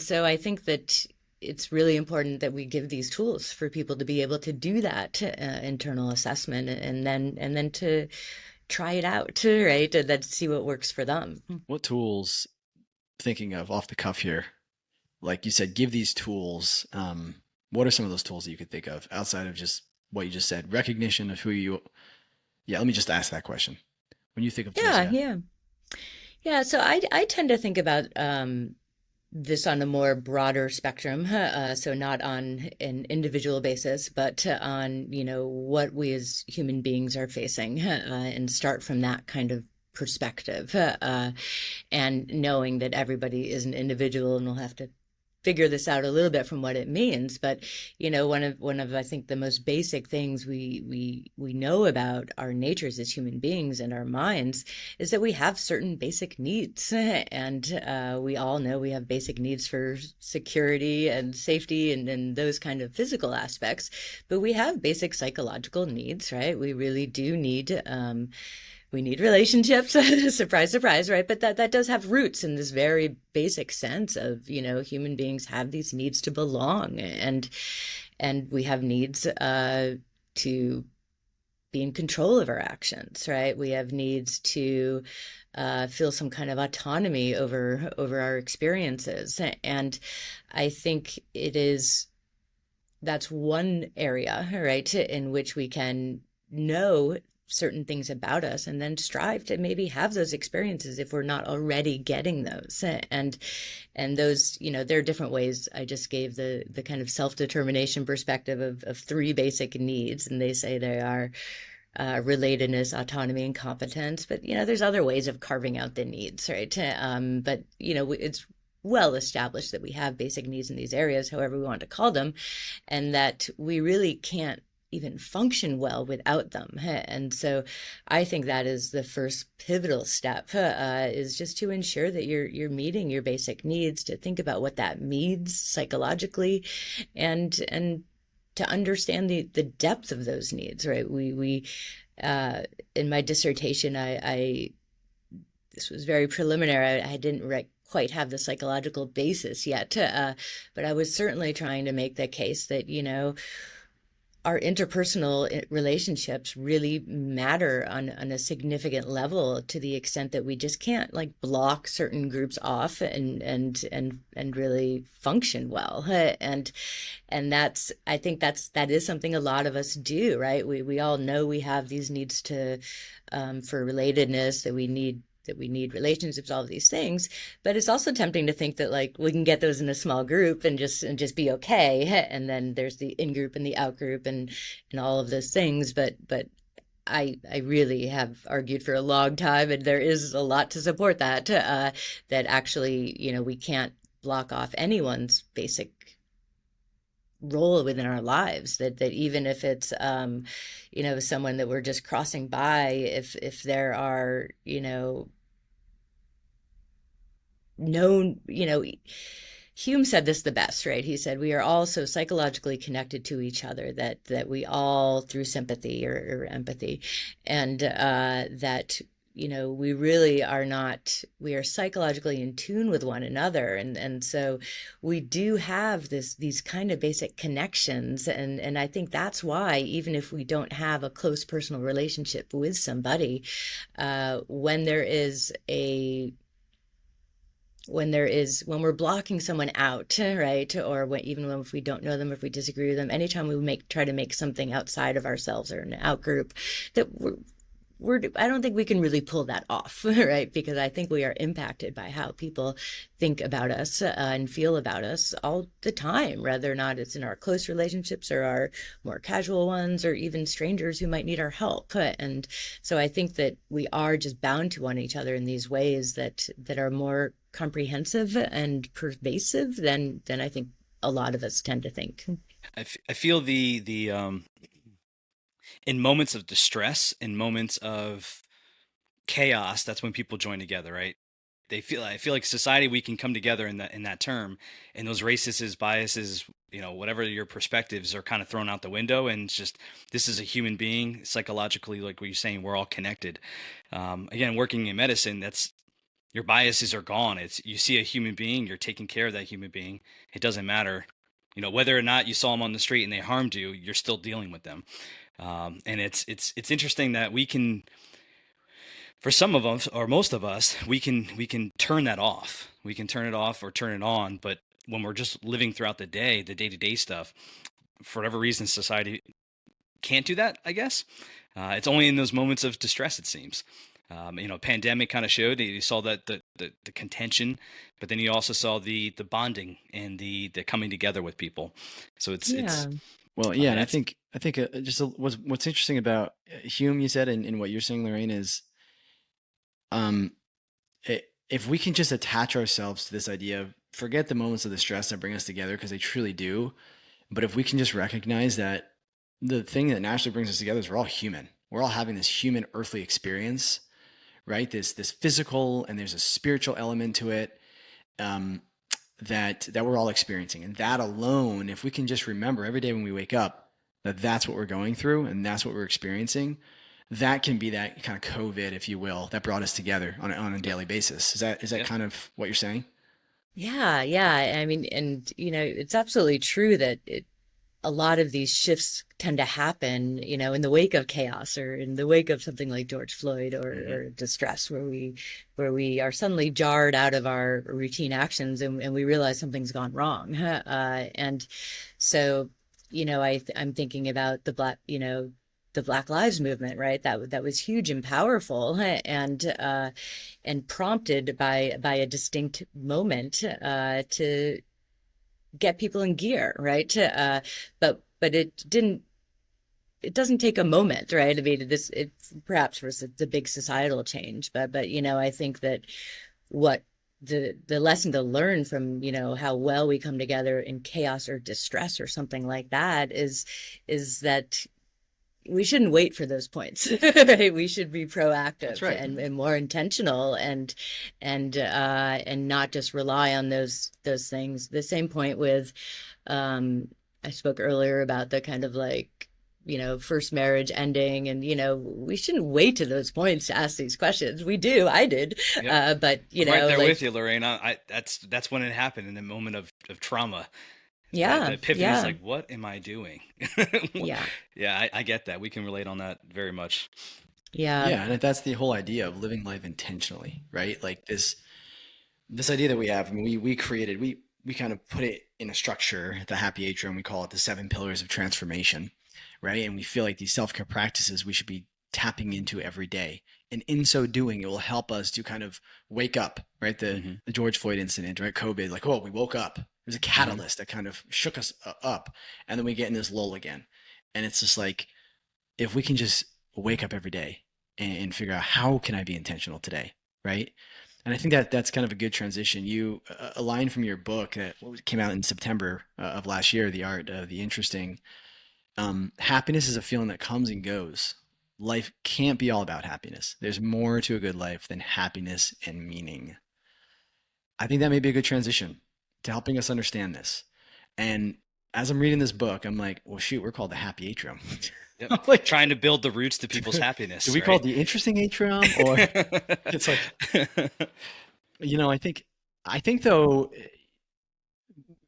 so I think that it's really important that we give these tools for people to be able to do that internal assessment, and then to try it out, right? And then see what works for them. What tools, thinking of off the cuff here, like you said, give these tools. What are some of those tools that you could think of outside of just what you just said? Recognition of who you. Yeah, let me just ask that question. When you think of tools, Yeah, yeah. yeah. Yeah, so I tend to think about this on a more broader spectrum, so not on an individual basis, but on, what we as human beings are facing, and start from that kind of perspective, and knowing that everybody is an individual and will have to figure this out a little bit from what it means. But one of I think the most basic things we know about our natures as human beings and our minds is that we have certain basic needs, and we all know we have basic needs for security and safety, and those kind of physical aspects, but we have basic psychological needs, right? We really do need we need relationships. Surprise, surprise, right? But that does have roots in this very basic sense of, human beings have these needs to belong, and we have needs to be in control of our actions, right? We have needs to feel some kind of autonomy over our experiences. And I think that's one area, right, in which we can know certain things about us and then strive to maybe have those experiences if we're not already getting those. And those, there are different ways. I just gave the kind of self-determination perspective of three basic needs, and they say they are relatedness, autonomy, and competence. But there's other ways of carving out the needs, right? But it's well established that we have basic needs in these areas, however we want to call them, and that we really can't even function well without them. And so I think that is the first pivotal step, is just to ensure that you're meeting your basic needs, to think about what that means psychologically, and to understand the depth of those needs, right? We in my dissertation, I this was very preliminary. I didn't quite have the psychological basis yet, but I was certainly trying to make the case that, our interpersonal relationships really matter on a significant level, to the extent that we just can't like block certain groups off and really function well. And I think that is something a lot of us do, right? We all know we have these needs for relatedness, that we need relationships, all of these things. But it's also tempting to think that like we can get those in a small group and just be okay. And then there's the in group and the out group and all of those things. But I really have argued for a long time, and there is a lot to support that, that actually, we can't block off anyone's basic role within our lives, that even if it's someone that we're just crossing by, if there are known, Hume said this the best, right? He said we are all so psychologically connected to each other that we all, through sympathy or empathy, and that we really are not, we are psychologically in tune with one another. And so we do have these kind of basic connections. And I think that's why, even if we don't have a close personal relationship with somebody, when we're blocking someone out, right? Or even if we don't know them, if we disagree with them, anytime we try to make something outside of ourselves or an out group, that I don't think we can really pull that off, right? Because I think we are impacted by how people think about us and feel about us all the time, whether or not it's in our close relationships or our more casual ones, or even strangers who might need our help. And so I think that we are just bound to one each other in these ways that are more comprehensive and pervasive than I think a lot of us tend to think. I feel the in moments of distress, in moments of chaos, that's when people join together, right? I feel like society, we can come together in that term, and those racists, biases, whatever your perspectives, are kind of thrown out the window, and it's just, this is a human being psychologically, like what you're saying, we're all connected. Again, working in medicine, that's, your biases are gone. It's, you see a human being, you're taking care of that human being. It doesn't matter, whether or not you saw them on the street and they harmed you, you're still dealing with them. And it's interesting that we can, for some of us or most of us, we can turn that off. We can turn it off or turn it on. But when we're just living throughout the day, the day-to-day stuff, for whatever reason, society can't do that, I guess. It's only in those moments of distress, it seems. Pandemic kind of showed that you saw that the contention, but then you also saw the bonding and the coming together with people. So it's Yeah. Well, yeah, and I that's think what's interesting about Hume, you said, and what you're saying, Lorraine, is um, if we can just attach ourselves to this idea of forget the moments of the stress that bring us together because they truly do, but if we can just recognize that the thing that naturally brings us together is we're all human. We're all having this human earthly experience, right? This physical, and there's a spiritual element to it. Um, that we're all experiencing, and that alone, if we can just remember every day when we wake up that that's what we're going through and that's what we're experiencing, that can be that kind of COVID, if you will, that brought us together on a Yep. daily basis. Is that Yep. kind of what you're saying? Yeah, yeah. I mean, and it's absolutely true that a lot of these shifts tend to happen, in the wake of chaos or in the wake of something like George Floyd Hmm. or distress, where we are suddenly jarred out of our routine actions and we realize something's gone wrong. And so, I'm thinking about the Black Lives Movement, right? That was huge and powerful, and prompted by a distinct moment to get people in gear, right? But it doesn't take a moment, right? I mean, it perhaps was the big societal change, but I think that what the lesson to learn from how well we come together in chaos or distress or something like that is that we shouldn't wait for those points. Right? We should be That's proactive right. and more intentional and not just rely on those things. The same point with um, I spoke earlier about the kind of like first marriage ending, and we shouldn't wait to those points to ask these questions. We do, I did, Yep. but I'm right there like with you, Lorraine. That's when it happened, in the moment of trauma. That yeah, the epiphany is yeah, like, what am I doing? yeah, Yeah, I get that. We can relate on that very much. yeah, Yeah, and that's the whole idea of living life intentionally, right? Like this idea that we have. I mean, we kind of put it in a structure, the happy atrium. We call it the 7 pillars of transformation, right? And we feel like these self-care practices we should be tapping into every day. And in so doing, it will help us to kind of wake up, right? The Hmm. the George Floyd incident, right? COVID, like, oh, we woke up. There's a Hmm. catalyst that kind of shook us up, and then we get in this lull again. And it's just like if we can just wake up every day and figure out how can I be intentional today, right? And I think that that's kind of a good transition. A line from your book that came out in September of last year, The Art of the Interesting. Happiness is a feeling that comes and goes. Life can't be all about happiness. There's more to a good life than happiness and meaning. I think that may be a good transition to helping us understand this. And as I'm reading this book, I'm like, well, shoot, we're called the Happy Atrium. Yep. I'm like, Trying to build the roots to people's do happiness, we call right? it the interesting atrium, or it's like, I think though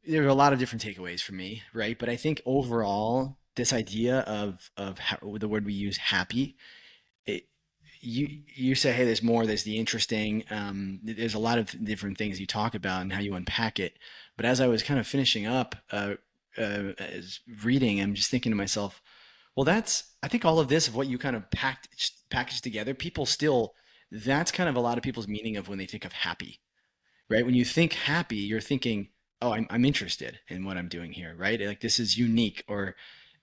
there are a lot of different takeaways for me, right? But I think overall, this idea of how, the word we use, happy, it, you say, hey, there's more. There's the interesting. There's a lot of different things you talk about and how you unpack it. But as I was kind of finishing up, as reading, I'm just thinking to myself, well, I think all of this of what you kind of packaged together, people still, that's kind of a lot of people's meaning of when they think of happy, right? When you think happy, you're thinking, oh, I'm interested in what I'm doing here, right? Like this is unique, or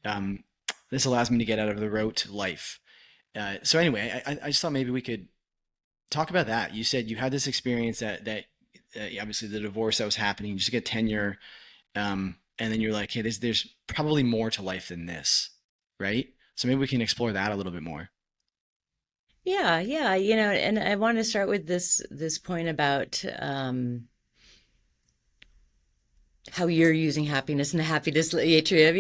um, this allows me to get out of the rote life. So anyway, I just thought maybe we could talk about that. You said you had this experience that obviously the divorce that was happening, you just get tenure. and then you're like, hey, there's probably more to life than this, right? So maybe we can explore that a little bit more. Yeah, yeah, and I want to start with this point about how you're using happiness and the happiness atrium,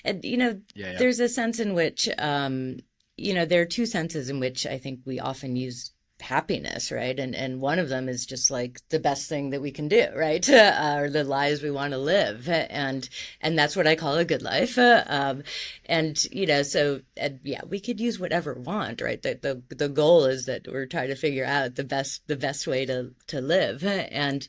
and Yeah, yeah. there's a sense in which, there are two senses in which I think we often use happiness, right? And one of them is just like the best thing that we can do, right? Or the lives we want to live, and that's what I call a good life. And so yeah, we could use whatever we want, right? The goal is that we're trying to figure out the best way to live, and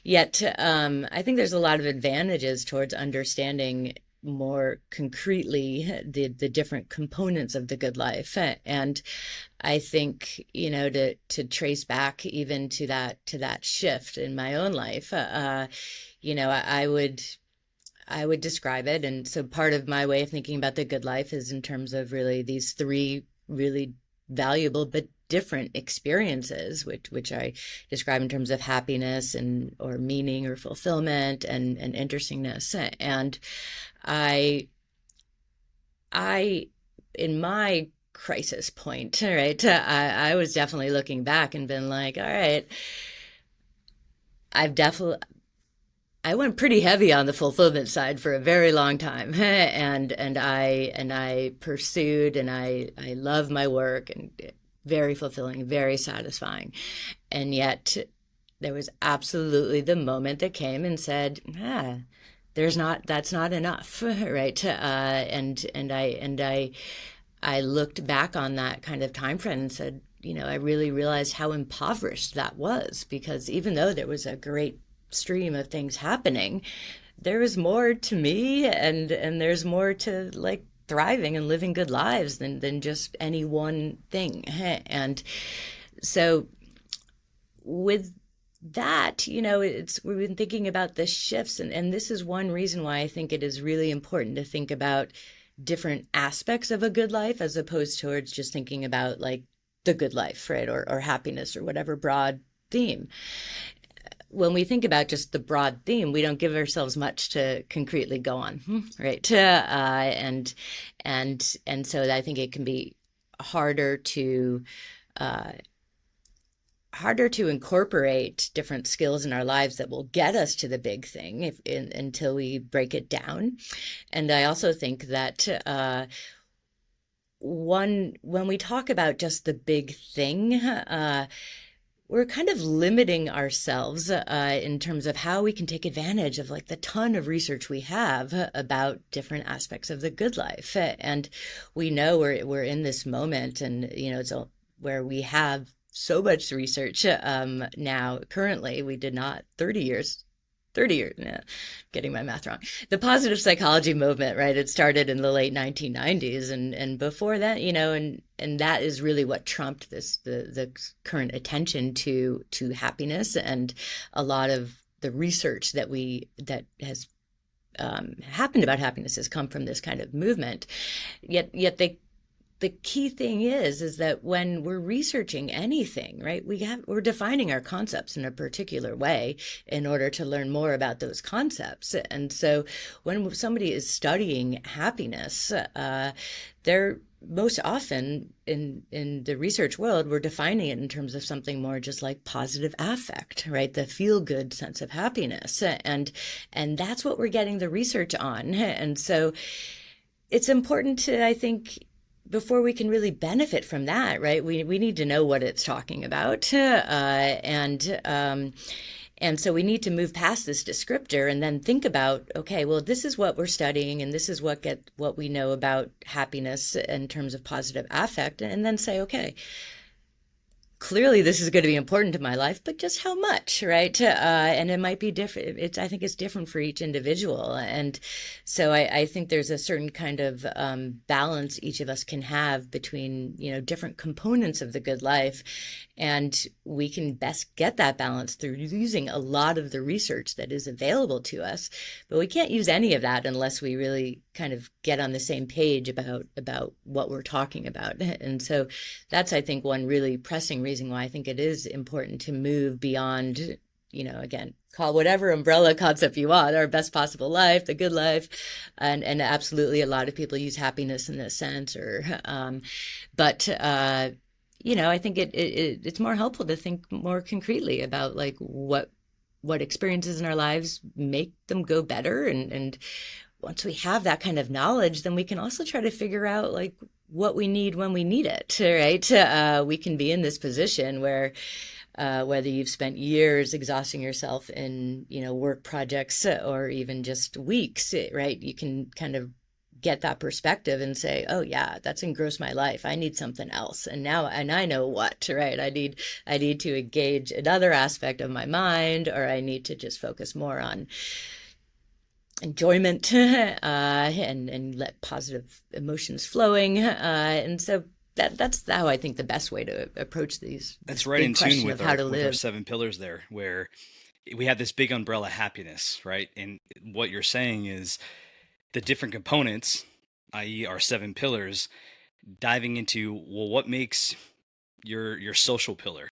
yet, I think there's a lot of advantages towards understanding more concretely the different components of the good life. And I think, to trace back even to that shift in my own life, I would describe it. And so part of my way of thinking about the good life is in terms of really these three really valuable but different experiences, which I describe in terms of happiness and or meaning or fulfillment and interestingness. And I I in my crisis point, right, I was definitely looking back and been like, all right, I've definitely I went pretty heavy on the fulfillment side for a very long time, and I pursued, and I love my work, and very fulfilling, very satisfying, and yet there was absolutely the moment that came and said, that's not enough, right? And I looked back on that kind of time frame and said, I really realized how impoverished that was, because even though there was a great stream of things happening, there was more to me, and there's more to like thriving and living good lives than just any one thing. And so with that, we've been thinking about the shifts, and this is one reason why I think it is really important to think about different aspects of a good life as opposed towards just thinking about like the good life, right? Or happiness or whatever broad theme. When we think about just the broad theme, we don't give ourselves much to concretely go on, right? And so I think it can be harder to uh, harder to incorporate different skills in our lives that will get us to the big thing until we break it down. And I also think that when we talk about just the big thing, we're kind of limiting ourselves in terms of how we can take advantage of like the ton of research we have about different aspects of the good life. And we know we're in this moment, and it's where we have so much research now. Currently, we did not 30 years, yeah, getting my math wrong. The positive psychology movement, right? It started in the late 1990s, and before that, and that is really what trumped the current attention to happiness, and a lot of the research that has happened about happiness has come from this kind of movement. Yet the key thing is that when we're researching anything, right, we're defining our concepts in a particular way in order to learn more about those concepts. And so when somebody is studying happiness, they're most often in the research world, we're defining it in terms of something more just like positive affect, right? The feel good sense of happiness. And that's what we're getting the research on. And so it's important to, I think, before we can really benefit from that, right? We need to know what it's talking about, and so we need to move past this descriptor and then think about, okay, well, this is what we're studying, and this is what we know about happiness in terms of positive affect, and then say, okay, clearly this is going to be important to my life, but just how much, right? And it might be different. I think it's different for each individual. And so I think there's a certain kind of balance each of us can have between, different components of the good life. And we can best get that balance through using a lot of the research that is available to us. But we can't use any of that unless we really kind of get on the same page about what we're talking about. And so that's, I think, one really pressing reason why I think it is important to move beyond again, call whatever umbrella concept you want, our best possible life, the good life. And absolutely a lot of people use happiness in this sense, but I think it's more helpful to think more concretely about like what experiences in our lives make them go better. And once we have that kind of knowledge, then we can also try to figure out like what we need when we need it, right? We can be in this position where whether you've spent years exhausting yourself in, work projects or even just weeks, right? You can kind of get that perspective and say, oh yeah, that's engrossed my life. I need something else. And I know what, right? I need to engage another aspect of my mind, or I need to just focus more on enjoyment and let positive emotions flowing. And so that's how I think the best way to approach these. That's right in tune with our 7 pillars there, where we have this big umbrella happiness, right? And what you're saying is the different components, i.e. our 7 pillars, diving into, well, what makes your social pillar,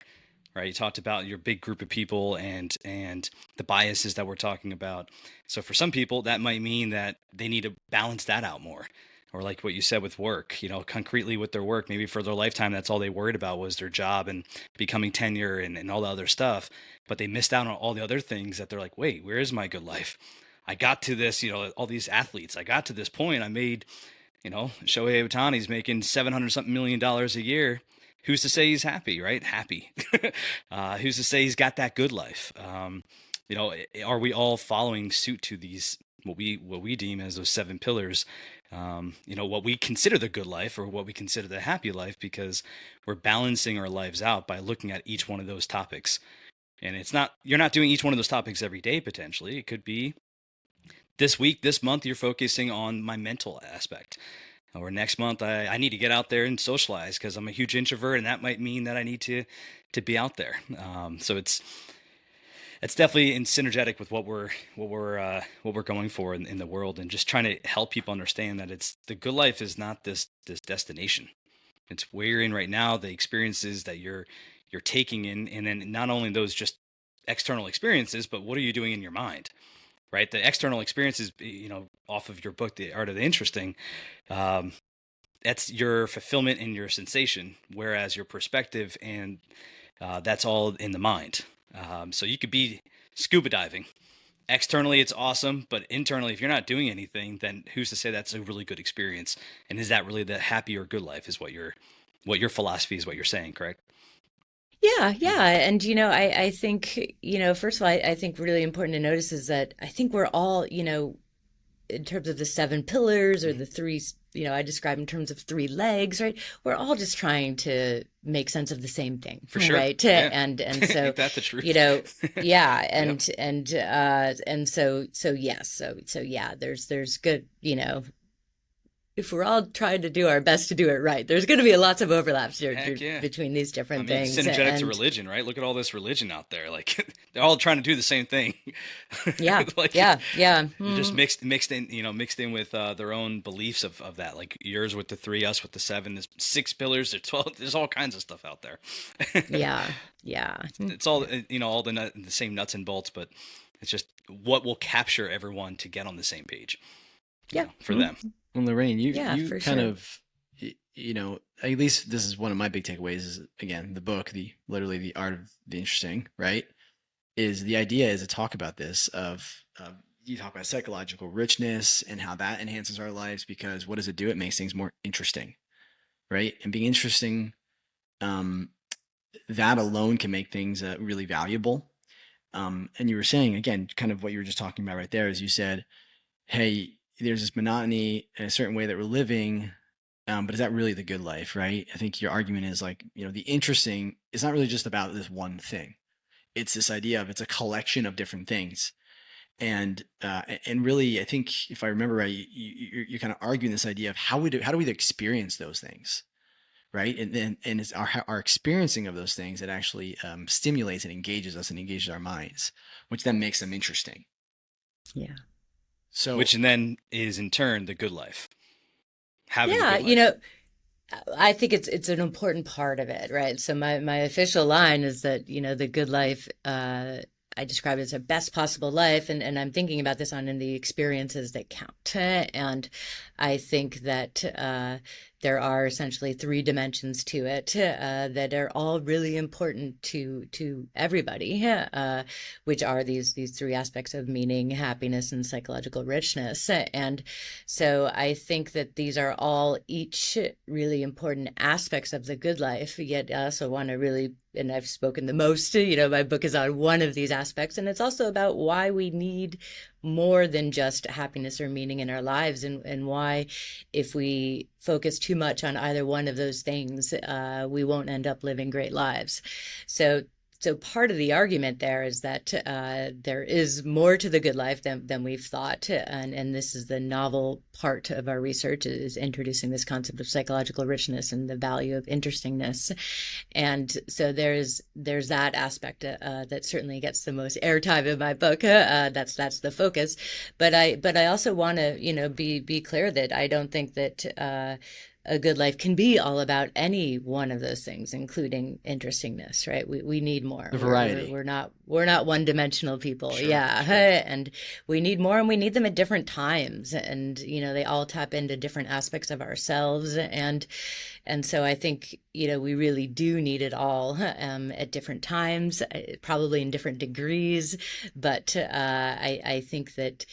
right? You talked about your big group of people and the biases that we're talking about. So for some people, that might mean that they need to balance that out more. Or like what you said with work, concretely with their work, maybe for their lifetime, that's all they worried about was their job and becoming tenure and all the other stuff. But they missed out on all the other things that they're like, wait, where is my good life? I got to this, all these athletes, I got to this point. I made, Shohei Ohtani's making $700 something million a year. Who's to say he's happy, right? Happy. Who's to say he's got that good life? Are we all following suit to these, what we deem as those 7 pillars? What we consider the good life or what we consider the happy life, because we're balancing our lives out by looking at each one of those topics. And you're not doing each one of those topics every day, potentially. It could be this week, this month, you're focusing on my mental aspect. Or next month, I need to get out there and socialize because I'm a huge introvert, and that might mean that I need to be out there. So it's definitely synergetic with what we're going for in the world, and just trying to help people understand that it's the good life is not this destination. It's where you're in right now, the experiences that you're taking in, and then not only those just external experiences, but what are you doing in your mind? Right, the external experiences, off of your book, The Art of the Interesting, that's your fulfillment and your sensation, whereas your perspective and that's all in the mind. So you could be scuba diving. Externally, it's awesome, but internally, if you're not doing anything, then who's to say that's a really good experience? And is that really the happy or good life? Is what your philosophy is, what you're saying, correct? Yeah. And, I think, first of all, I think really important to notice is that I think we're all, in terms of the 7 pillars or the 3, I describe in terms of 3 legs, right? We're all just trying to make sense of the same thing. For sure. Right. Yeah. And so, that's the truth. yeah. And, Yep. and so yes. So yeah, there's good, if we're all trying to do our best to do it right, there's going to be lots of overlaps between these different things. Synergetic to religion, right? Look at all this religion out there. Like they're all trying to do the same thing. Yeah. Like, yeah. Mm-hmm. Just mixed in with their own beliefs of that. Like yours with the 3, us with the 7. There's 6 pillars. There's 12. There's all kinds of stuff out there. Yeah. It's all all the same nuts and bolts, but it's just what will capture everyone to get on the same page. Yeah. For them. Well, Lorraine, you for kind sure. of, at least this is one of my big takeaways is, again, the book, literally the art of the interesting, right? Is the idea is to talk about this you talk about psychological richness and how that enhances our lives, because what does it do? It makes things more interesting, right? And being interesting, that alone can make things really valuable. And you were saying, again, kind of what you were just talking about right there, is you said, hey, there's this monotony in a certain way that we're living, but is that really the good life, right? I think your argument is like, the interesting is not really just about this one thing. It's this idea of it's a collection of different things. And really, I think if I remember right, you're kind of arguing this idea of how do we experience those things, right? And it's our experiencing of those things that actually stimulates and engages us and engages our minds, which then makes them interesting. Yeah. So, which then is in turn the good life. Having Yeah, a good life. I think it's an important part of it, right? So my official line is that, the good life, I I describe it as a best possible life, and I'm thinking about this on in the experiences that count. And I think that there are essentially three dimensions to it that are all really important to everybody, which are these three aspects of meaning, happiness, and psychological richness. And so I think that these are all each really important aspects of the good life. Yet I also want to really, and I've spoken the most, my book is on one of these aspects, and it's also about why we need more than just happiness or meaning in our lives, and why if we focus too much on either one of those things, we won't end up living great lives. So part of the argument there is that there is more to the good life than we've thought, and this is the novel part of our research, is introducing this concept of psychological richness and the value of interestingness. And so there's that aspect that certainly gets the most airtime in my book. That's the focus. But I also want to be clear that I don't think that a good life can be all about any one of those things, including interestingness, right? We need more. The variety. We're not one-dimensional people. Sure, Yeah. sure. And we need more, and we need them at different times. And, they all tap into different aspects of ourselves. And so I think, we really do need it all at different times, probably in different degrees. But I think that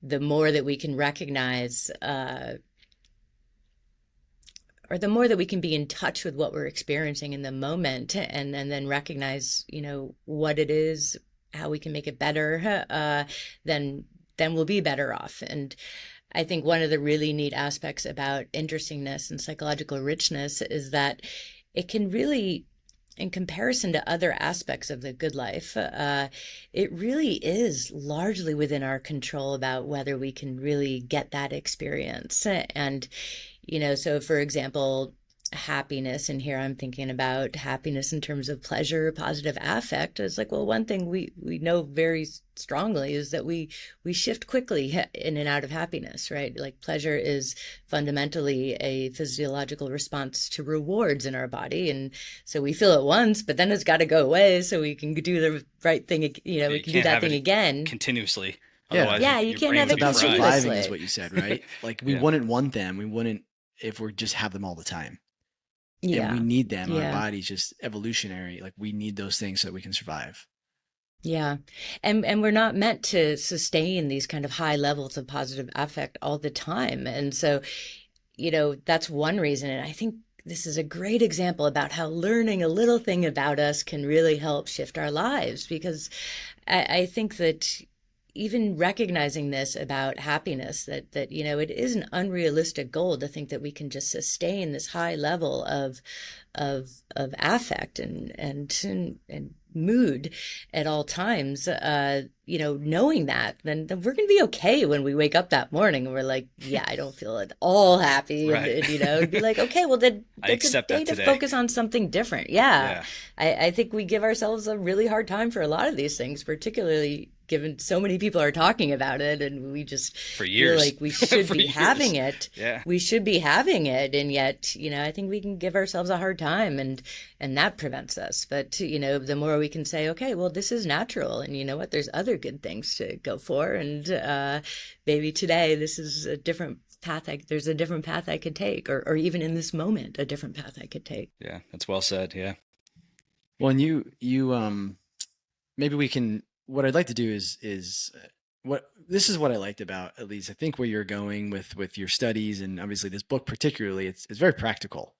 the more that we can recognize, or the more that we can be in touch with what we're experiencing in the moment, and then recognize, what it is, how we can make it better, then we'll be better off. And I think one of the really neat aspects about interestingness and psychological richness is that it can really, in comparison to other aspects of the good life, it really is largely within our control about whether we can really get that experience. And so for example, happiness, and here I'm thinking about happiness in terms of pleasure, positive affect. It's like, well, one thing we know very strongly is that we shift quickly in and out of happiness, right? Like pleasure is fundamentally a physiological response to rewards in our body, and so we feel it once, but then it's got to go away so we can do the right thing. We can do that thing again continuously. Yeah. Otherwise, Yeah, you your can't brain have would It's it be about fried. continuously. surviving, is what you said, right? Like we Yeah. wouldn't want them. We wouldn't if we just have them all the time. And we Yeah. need them. Our Yeah. body's just evolutionary. Like we need those things so that we can survive. Yeah. And we're not meant to sustain these kind of high levels of positive affect all the time. And so, that's one reason. And I think this is a great example about how learning a little thing about us can really help shift our lives, because I think that even recognizing this about happiness, that it is an unrealistic goal to think that we can just sustain this high level of affect and mood at all times. Knowing that, then we're going to be okay when we wake up that morning and we're like, yeah, I don't feel at all happy. Right. And it'd be like, okay, well, then I it's a accept day that to today. focus on something different. Yeah. Yeah. I think we give ourselves a really hard time for a lot of these things, particularly given so many people are talking about it, and we just For feel years. like we should For be years. having it. Yeah. We should be having it, and yet, I think we can give ourselves a hard time, and that prevents us. But the more we can say, okay, well, this is natural, and you know what, there's other good things to go for, and maybe today this is a different path. There's a different path I could take, or even in this moment, a different path I could take. Yeah. That's well said. Yeah. Well, and you maybe we can. What I'd like to do is what this is what I liked about, at least I think, where you're going with your studies, and obviously this book particularly, it's very practical,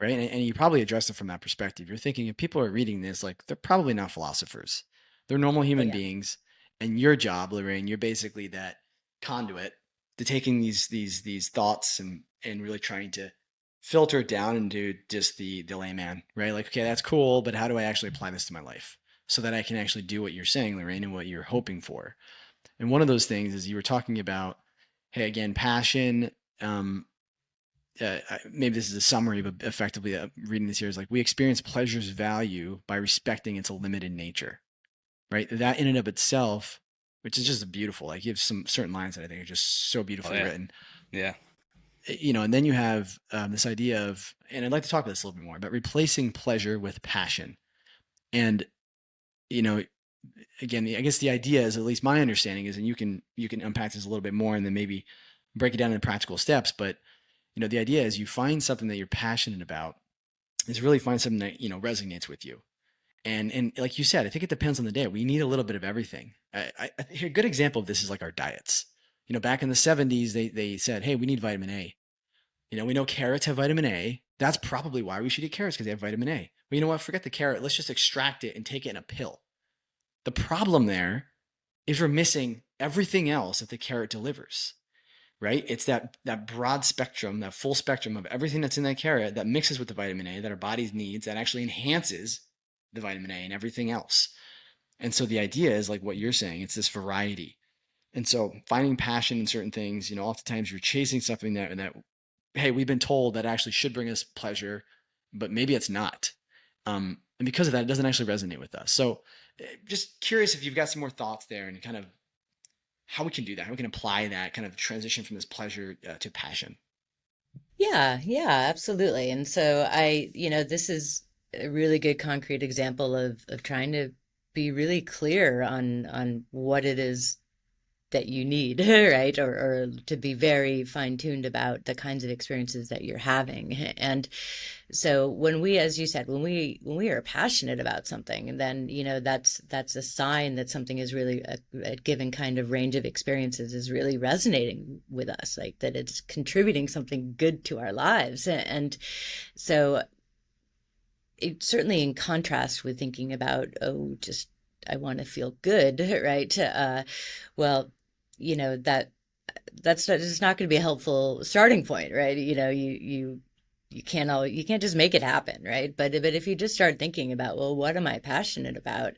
right? And you probably address it from that perspective. You're thinking if people are reading this, like they're probably not philosophers, they're normal Oh human yeah. beings, and your job, Lorraine, you're basically that conduit to taking these thoughts and really trying to filter it down into just the layman, right? Like, okay, that's cool, but how do I actually apply this to my life so that I can actually do what you're saying, Lorraine, and what you're hoping for? And one of those things is you were talking about, hey, again, passion. Maybe this is a summary, but effectively reading this here is like, we experience pleasure's value by respecting its limited nature, right? That in and of itself, which is just beautiful. Like you have some certain lines that I think are just so beautifully yeah. written. Yeah. And then you have this idea of, and I'd like to talk about this a little bit more, about replacing pleasure with passion. And, again, I guess the idea is, at least my understanding is, and you can unpack this a little bit more and then maybe break it down into practical steps. But the idea is you find something that you're passionate about, is really find something that resonates with you. And like you said, I think it depends on the day. We need a little bit of everything. I think a good example of this is like our diets. Back in the 70s, they said, hey, we need vitamin A. We know carrots have vitamin A. That's probably why we should eat carrots, because they have vitamin A. Well, you know what? Forget the carrot. Let's just extract it and take it in a pill. The problem there is we're missing everything else that the carrot delivers, right? It's that broad spectrum, that full spectrum of everything that's in that carrot that mixes with the vitamin A that our bodies needs, that actually enhances the vitamin A and everything else. And so the idea is like what you're saying, it's this variety. And so finding passion in certain things, oftentimes you're chasing something that hey, we've been told that actually should bring us pleasure, but maybe it's not. And because of that, it doesn't actually resonate with us. So just curious if you've got some more thoughts there, and kind of how we can do that, how we can apply that kind of transition from this pleasure to passion. Yeah, yeah, absolutely. And so this is a really good concrete example of trying to be really clear on what it is that you need, right? Or to be very fine-tuned about the kinds of experiences that you're having. And so when we, as you said, when we are passionate about something, then that's a sign that something is really a given kind of range of experiences is really resonating with us, like that it's contributing something good to our lives. And so it certainly, in contrast with thinking about, oh, just I want to feel good, right? Well, that's just not going to be a helpful starting point, right? You can't just make it happen, right? But if you just start thinking about, well, what am I passionate about,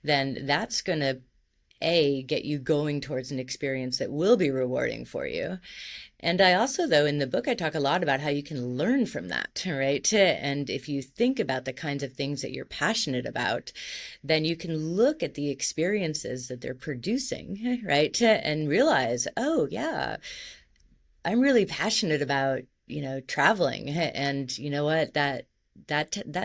then that's going to get you going towards an experience that will be rewarding for you. And I also, though, in the book, I talk a lot about how you can learn from that, right? And if you think about the kinds of things that you're passionate about, then you can look at the experiences that they're producing, right? And realize, oh, yeah, I'm really passionate about, traveling. And you know what? That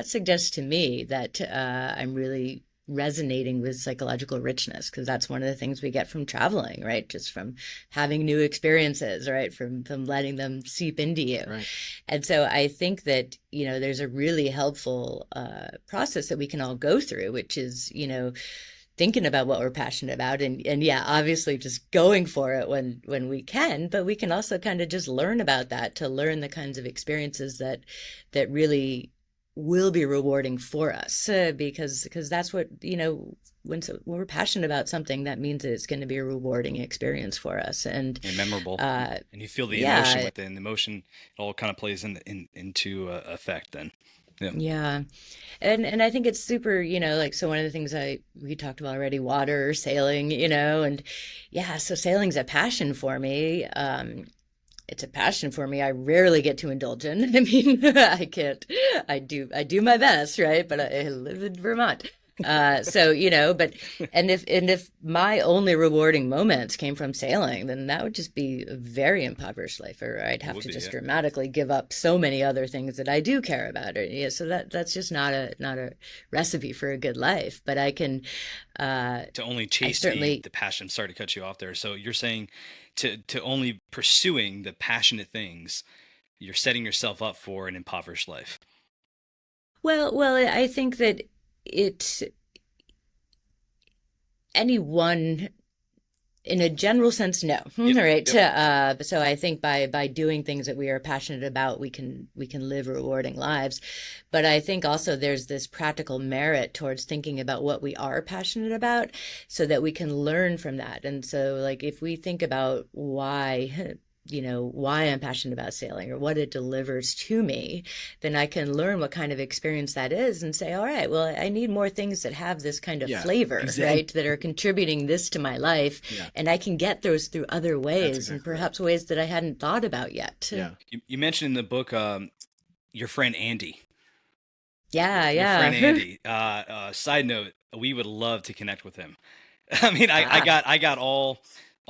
suggests to me that I'm really resonating with psychological richness, because that's one of the things we get from traveling, right? Just from having new experiences, right? From letting them seep into you. Right. And so I think that, there's a really helpful process that we can all go through, which is, thinking about what we're passionate about, and yeah, obviously just going for it when we can, but we can also kind of just learn about that, to learn the kinds of experiences that really will be rewarding for us, because that's what, when we're passionate about something, that means that it's going to be a rewarding experience for us, and memorable. And you feel the emotion yeah, with it, and the emotion, it all kind of plays into effect then. Yeah. yeah. And I think it's super, like, so one of the things we talked about already, water, sailing, and yeah, so sailing's a passion for me. It's a passion for me. I rarely get to indulge in. I mean, I can't. I do my best, right? But I live in Vermont. So, but if my only rewarding moments came from sailing, then that would just be a very impoverished life, or I'd It have would to be, just yeah. dramatically give up so many other things that I do care about. Or, yeah, so that's just not a recipe for a good life. But To only I chase certainly. the passion. Sorry to cut you off there. So you're saying to only pursuing the passionate things, you're setting yourself up for an impoverished life. Well, I think that it anyone in a general sense, no. Yep. Right. Yep. So I think by doing things that we are passionate about, we can live rewarding lives. But I think also there's this practical merit towards thinking about what we are passionate about, so that we can learn from that. And so, like, if we think about why I'm passionate about sailing, or what it delivers to me, then I can learn what kind of experience that is, and say, all right, well, I need more things that have this kind of Yeah. flavor, Exactly. right? That are contributing this to my life. Yeah. And I can get those through other That's ways, and exactly right. perhaps ways that I hadn't thought about yet. Yeah. You mentioned in the book your friend Andy. Yeah, Your friend yeah. Andy. Side note, we would love to connect with him. I mean, Ah, I got all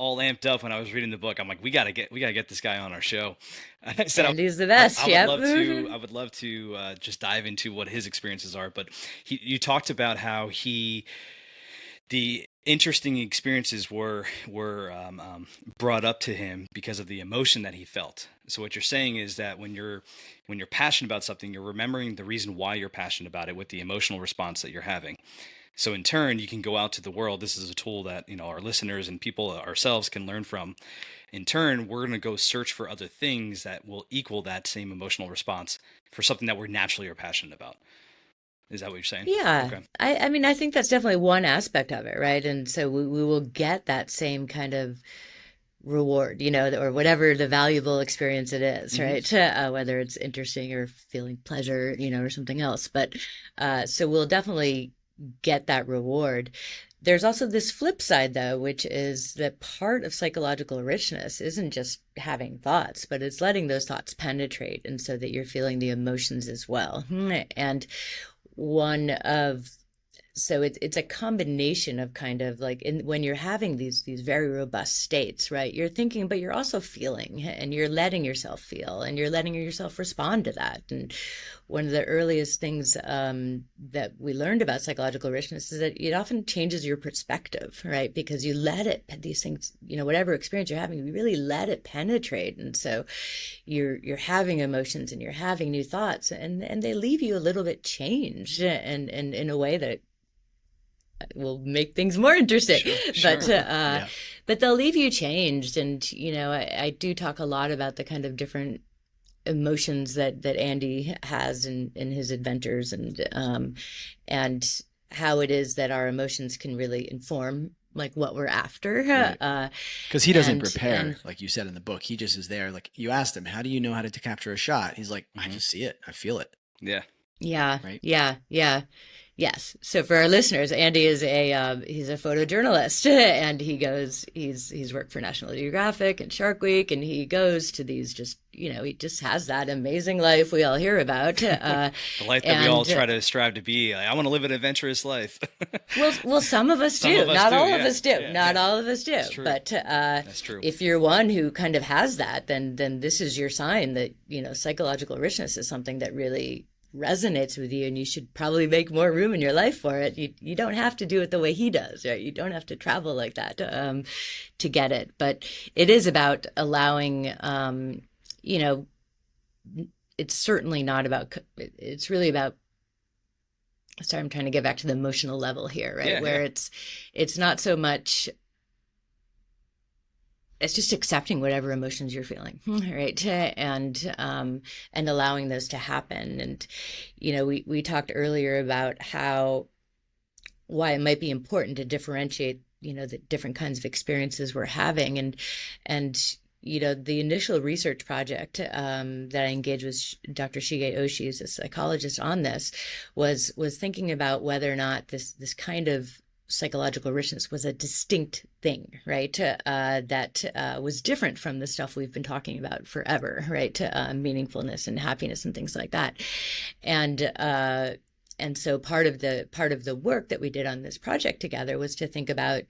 amped up when I was reading the book. I'm like, we gotta get this guy on our show. I said Andy's the best. Yep. I would love to just dive into what his experiences are. But you talked about how he the interesting experiences were brought up to him because of the emotion that he felt. So what you're saying is that when you're passionate about something, you're remembering the reason why you're passionate about it with the emotional response that you're having. So in turn, you can go out to the world. This is a tool that, our listeners and people ourselves can learn from. In turn, we're going to go search for other things that will equal that same emotional response for something that we're naturally are passionate about. Is that what you're saying? Yeah. Okay. I mean, I think that's definitely one aspect of it, right? And so we will get that same kind of reward, or whatever the valuable experience it is, Mm-hmm. right? Whether it's interesting or feeling pleasure, or something else. But so we'll definitely get that reward. There's also this flip side, though, which is that part of psychological richness isn't just having thoughts, but it's letting those thoughts penetrate, and so that you're feeling the emotions as well. And one of so it's a combination of kind of like when you're having these very robust states, right? You're thinking, but you're also feeling, and you're letting yourself feel, and you're letting yourself respond to that. And one of the earliest things that we learned about psychological richness is that it often changes your perspective, right? Because you let these things, whatever experience you're having, you really let it penetrate. And so you're having emotions and you're having new thoughts, and they leave you a little bit changed, and in a way that will make things more interesting. Sure. But Yeah. but they'll leave you changed. And I do talk a lot about the kind of different emotions that Andy has in his adventures, and how it is that our emotions can really inform like what we're after. Right. Because he doesn't and prepare, like you said in the book. He just is there. Like you asked him, how do you know how to capture a shot? He's like, I Mm-hmm. just see it. I feel it. Yeah. yeah, Right. yeah. Yes. So for our listeners, Andy is he's a photojournalist, and he's worked for National Geographic and Shark Week, and he goes to these just he just has that amazing life we all hear about. The life that we all try to strive to be. Like, I want to live an adventurous life. Well, some of us Some do. of us Not do, all yeah. of us do. Yeah, Not yeah. all of us do. That's true. But That's true. if you're one who kind of has that, then this is your sign that psychological richness is something that really resonates with you, and you should probably make more room in your life for it. You don't have to do it the way he does, right? You don't have to travel like that to get it. But it is about allowing, it's certainly not about, it's really about, sorry, I'm trying to get back to the emotional level here, right? Yeah, Where yeah. it's not so much, it's just accepting whatever emotions you're feeling, right? And allowing those to happen. And we talked earlier about why it might be important to differentiate the different kinds of experiences we're having. And the initial research project that I engaged with Dr. Shige Oshii, who's a psychologist, on this was thinking about whether or not this kind of psychological richness was a distinct thing, right? That was different from the stuff we've been talking about forever, right? Meaningfulness and happiness and things like that. And so part of the work that we did on this project together was to think about,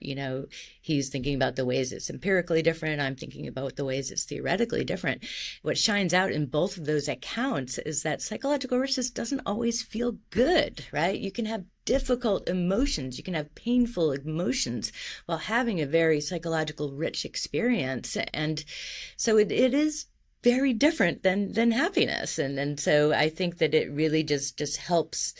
he's thinking about the ways it's empirically different. I'm thinking about the ways it's theoretically different. What shines out in both of those accounts is that psychological richness doesn't always feel good, right? You can have difficult emotions. You can have painful emotions while having a very psychological rich experience. And so it is very different than happiness. And so I think that it really just helps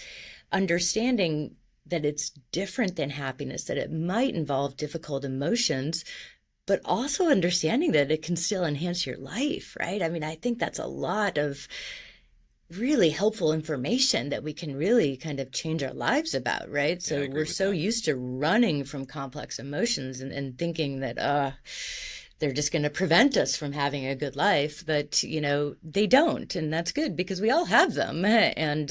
understanding that it's different than happiness, that it might involve difficult emotions, but also understanding that it can still enhance your life, right? I mean, I think that's a lot of really helpful information that we can really kind of change our lives about, right? So we're so used to running from complex emotions and thinking that, they're just going to prevent us from having a good life, but they don't, and that's good because we all have them, and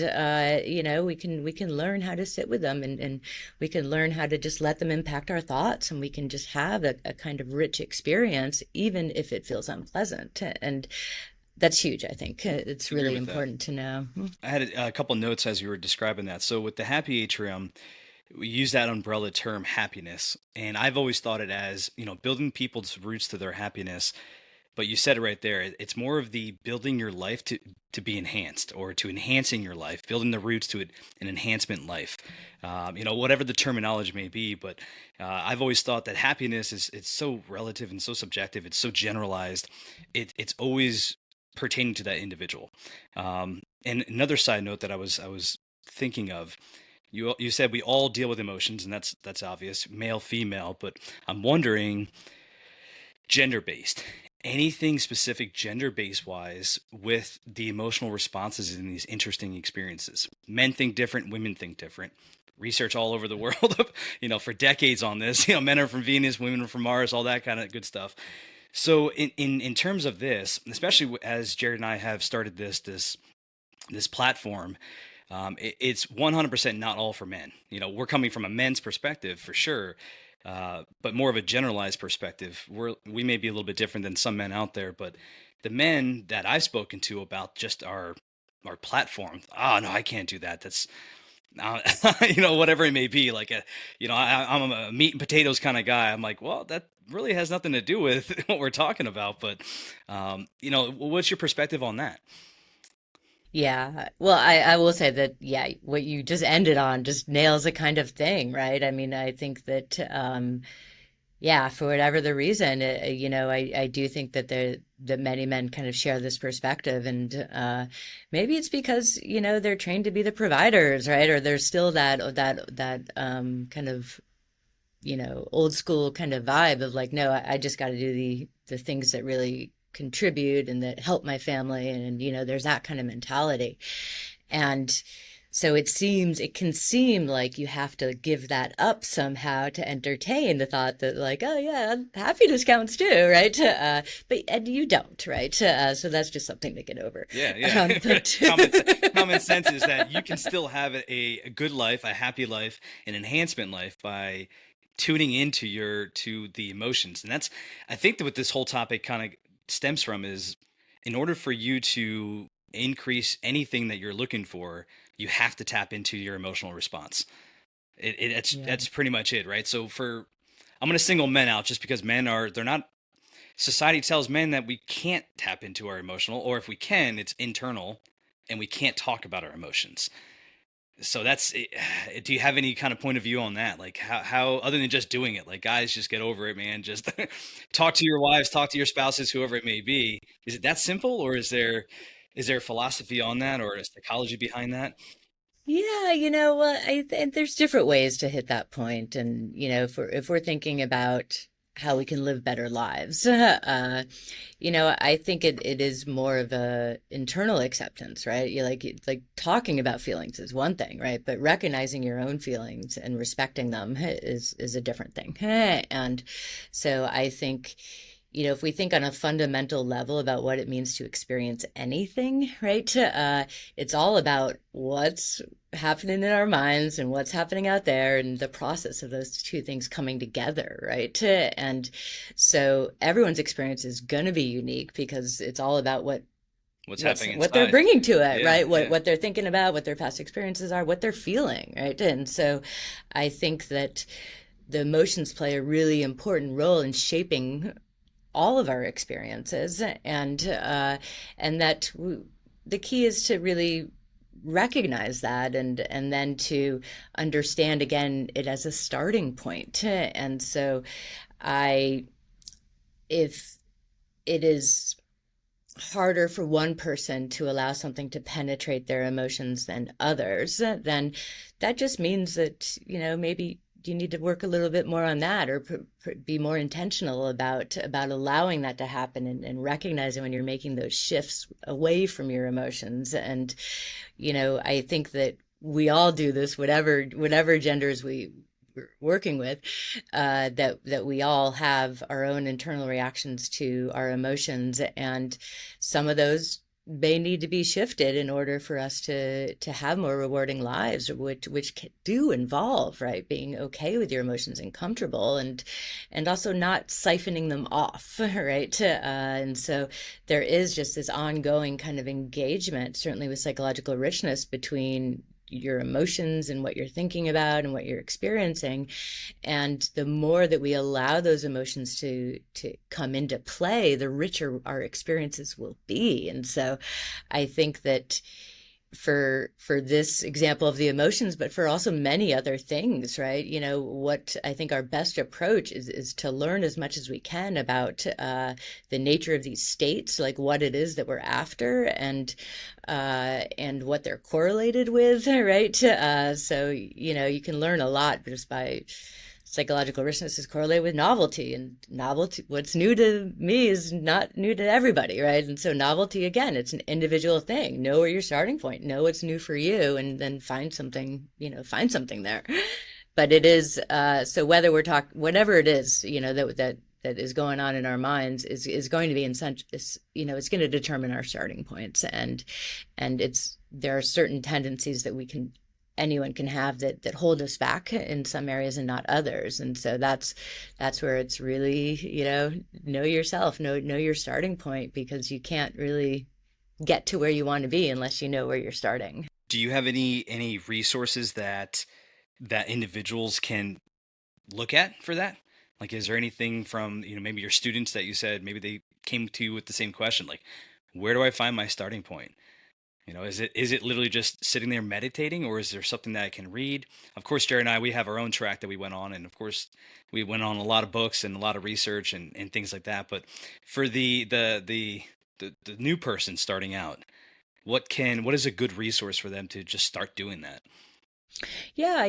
we can learn how to sit with them, and we can learn how to just let them impact our thoughts, and we can just have a kind of rich experience, even if it feels unpleasant, and that's huge. I think it's really important to know. I had a couple notes as you were describing that. So with the happy atrium, we use that umbrella term happiness, and I've always thought it as building people's roots to their happiness. but you said it right there. It's more of the building your life to be enhanced, or to enhancing your life, building the roots to it, an enhancement life. Whatever the terminology may be, but I've always thought that happiness is, it's so relative and so subjective. It's so generalized. It's always pertaining to that individual. And another side note that I was thinking of, you said we all deal with emotions, and that's obvious, male, female, but I'm wondering, gender based. Anything specific gender based wise with the emotional responses in these interesting experiences? Men think different, women think different. Research all over the world, for decades on this. Men are from Venus, women are from Mars, all that kind of good stuff. So in terms of this, especially as Jared and I have started this platform, it's 100% not all for men. We're coming from a men's perspective for sure, but more of a generalized perspective. We may be a little bit different than some men out there, but the men that I've spoken to about just our platform, oh no, I can't do that. That's whatever it may be. Like I'm a meat and potatoes kind of guy. I'm like, well, that really has nothing to do with what we're talking about. But what's your perspective on that? Yeah. Well, I will say that, yeah, what you just ended on just nails a kind of thing, right? I mean, I think that, yeah, for whatever the reason, I do think that that many men kind of share this perspective, and maybe it's because they're trained to be the providers, right? Or there's still that kind of old school kind of vibe of like, no, I just got to do the things that really contribute and that help my family, and there's that kind of mentality. And so it can seem like you have to give that up somehow to entertain the thought that, like, oh yeah, happiness counts too, right? And you don't, right? So that's just something to get over. Yeah, yeah. But Common sense is that you can still have a good life, a happy life, an enhancement life by tuning to the emotions. And that's, I think, that what this whole topic kind of stems from is, in order for you to increase anything that you're looking for, you have to tap into your emotional response. yeah, That's pretty much it, right? So I'm going to single men out just because they're not, society tells men that we can't tap into our emotional, or if we can, it's internal, and we can't talk about our emotions. So that's it. Do you have any kind of point of view on that? Like how other than just doing it, like, guys, just get over it, man. Just talk to your wives, talk to your spouses, whoever it may be. Is it that simple, or is there a philosophy on that, or a psychology behind that? yeah. Well, I think there's different ways to hit that point, and if we're thinking about how we can live better lives, I think it is more of a internal acceptance, right? You like talking about feelings is one thing, right? But recognizing your own feelings and respecting them is a different thing. And so I think, if we think on a fundamental level about what it means to experience anything, right? It's all about what's happening in our minds and what's happening out there, and the process of those two things coming together, right? And so everyone's experience is going to be unique because it's all about What's happening what they're inside? bringing to it, Yeah, right? What yeah. what they're thinking about, what their past experiences are, what they're feeling, right? And so I think that the emotions play a really important role in shaping all of our experiences, and that the key is to really recognize that, and then to understand again it as a starting point. And so I if it is harder for one person to allow something to penetrate their emotions than others, then that just means that, maybe you need to work a little bit more on that, or be more intentional about allowing that to happen, and recognizing when you're making those shifts away from your emotions. And I think that we all do this, whatever genders we're working with, that we all have our own internal reactions to our emotions, and some of those may need to be shifted in order for us to have more rewarding lives, which do involve, right, being okay with your emotions and comfortable, and also not siphoning them off, right? And so there is just this ongoing kind of engagement, certainly with psychological richness, between your emotions and what you're thinking about and what you're experiencing. And the more that we allow those emotions to come into play, the richer our experiences will be. And so I think that for this example of the emotions, but for also many other things, right? What I think our best approach is to learn as much as we can about the nature of these states, like what it is that we're after, and what they're correlated with, right? So you can learn a lot just by psychological richness is correlated with novelty, and novelty, what's new to me is not new to everybody, right? And so novelty, again, it's an individual thing. Know where your starting point, know what's new for you, and then find something there. But it is, so whether we're talking, whatever it is, that is going on in our minds is going to be it's going to determine our starting points. And there are certain tendencies that anyone can have that hold us back in some areas and not others. And so that's where it's really, know yourself, know your starting point, because you can't really get to where you want to be unless you know where you're starting. Do you have any resources that individuals can look at for that? Like, is there anything from, maybe your students that you said maybe they came to you with the same question, like, where do I find my starting point? Is it literally just sitting there meditating, or is there something that I can read? Of course, Jared and I, we have our own track that we went on, and of course, we went on a lot of books and a lot of research and things like that. But for the new person starting out, what is a good resource for them to just start doing that? Yeah,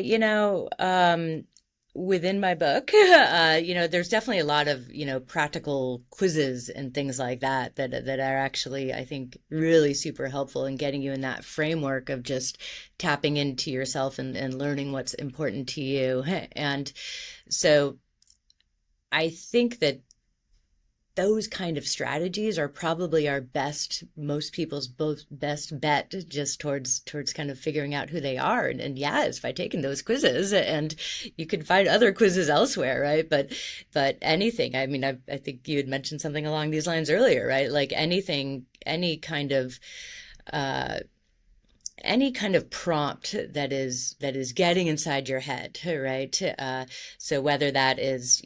within my book, there's definitely a lot of, practical quizzes and things like that are actually, I think, really super helpful in getting you in that framework of just tapping into yourself and learning what's important to you. And so I think that those kind of strategies are probably most people's best bet, just towards kind of figuring out who they are. And yeah, it's by taking those quizzes, and you can find other quizzes elsewhere, right? But anything, I mean, I think you had mentioned something along these lines earlier, right? Like anything, any kind of prompt that is getting inside your head, right? So whether that is,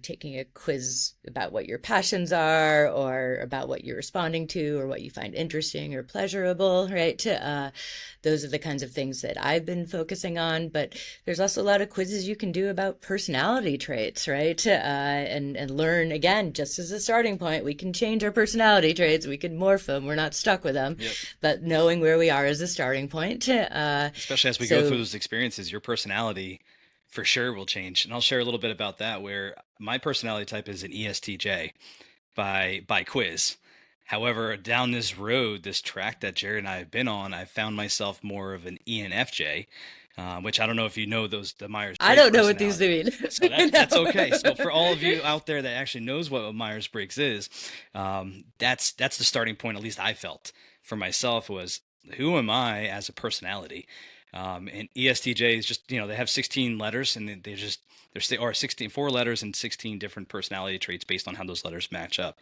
taking a quiz about what your passions are, or about what you're responding to, or what you find interesting or pleasurable, right? Those are the kinds of things that I've been focusing on. But there's also a lot of quizzes you can do about personality traits, right? And learn, again, just as a starting point, we can change our personality traits, we can morph them, we're not stuck with them. Yep. But knowing where we are as a starting point. Especially as we go through those experiences, your personality for sure will change. And I'll share a little bit about that, where my personality type is an ESTJ by quiz. However, down this road, this track that Jared and I have been on, I found myself more of an ENFJ, which I don't know if you know the Myers-Briggs. I don't know what these mean. So that's okay. So for all of you out there that actually knows what Myers-Briggs is, that's the starting point. At least I felt for myself was, who am I as a personality? And ESTJ is just, they have 16 letters, and there's 4 letters and 16 different personality traits based on how those letters match up.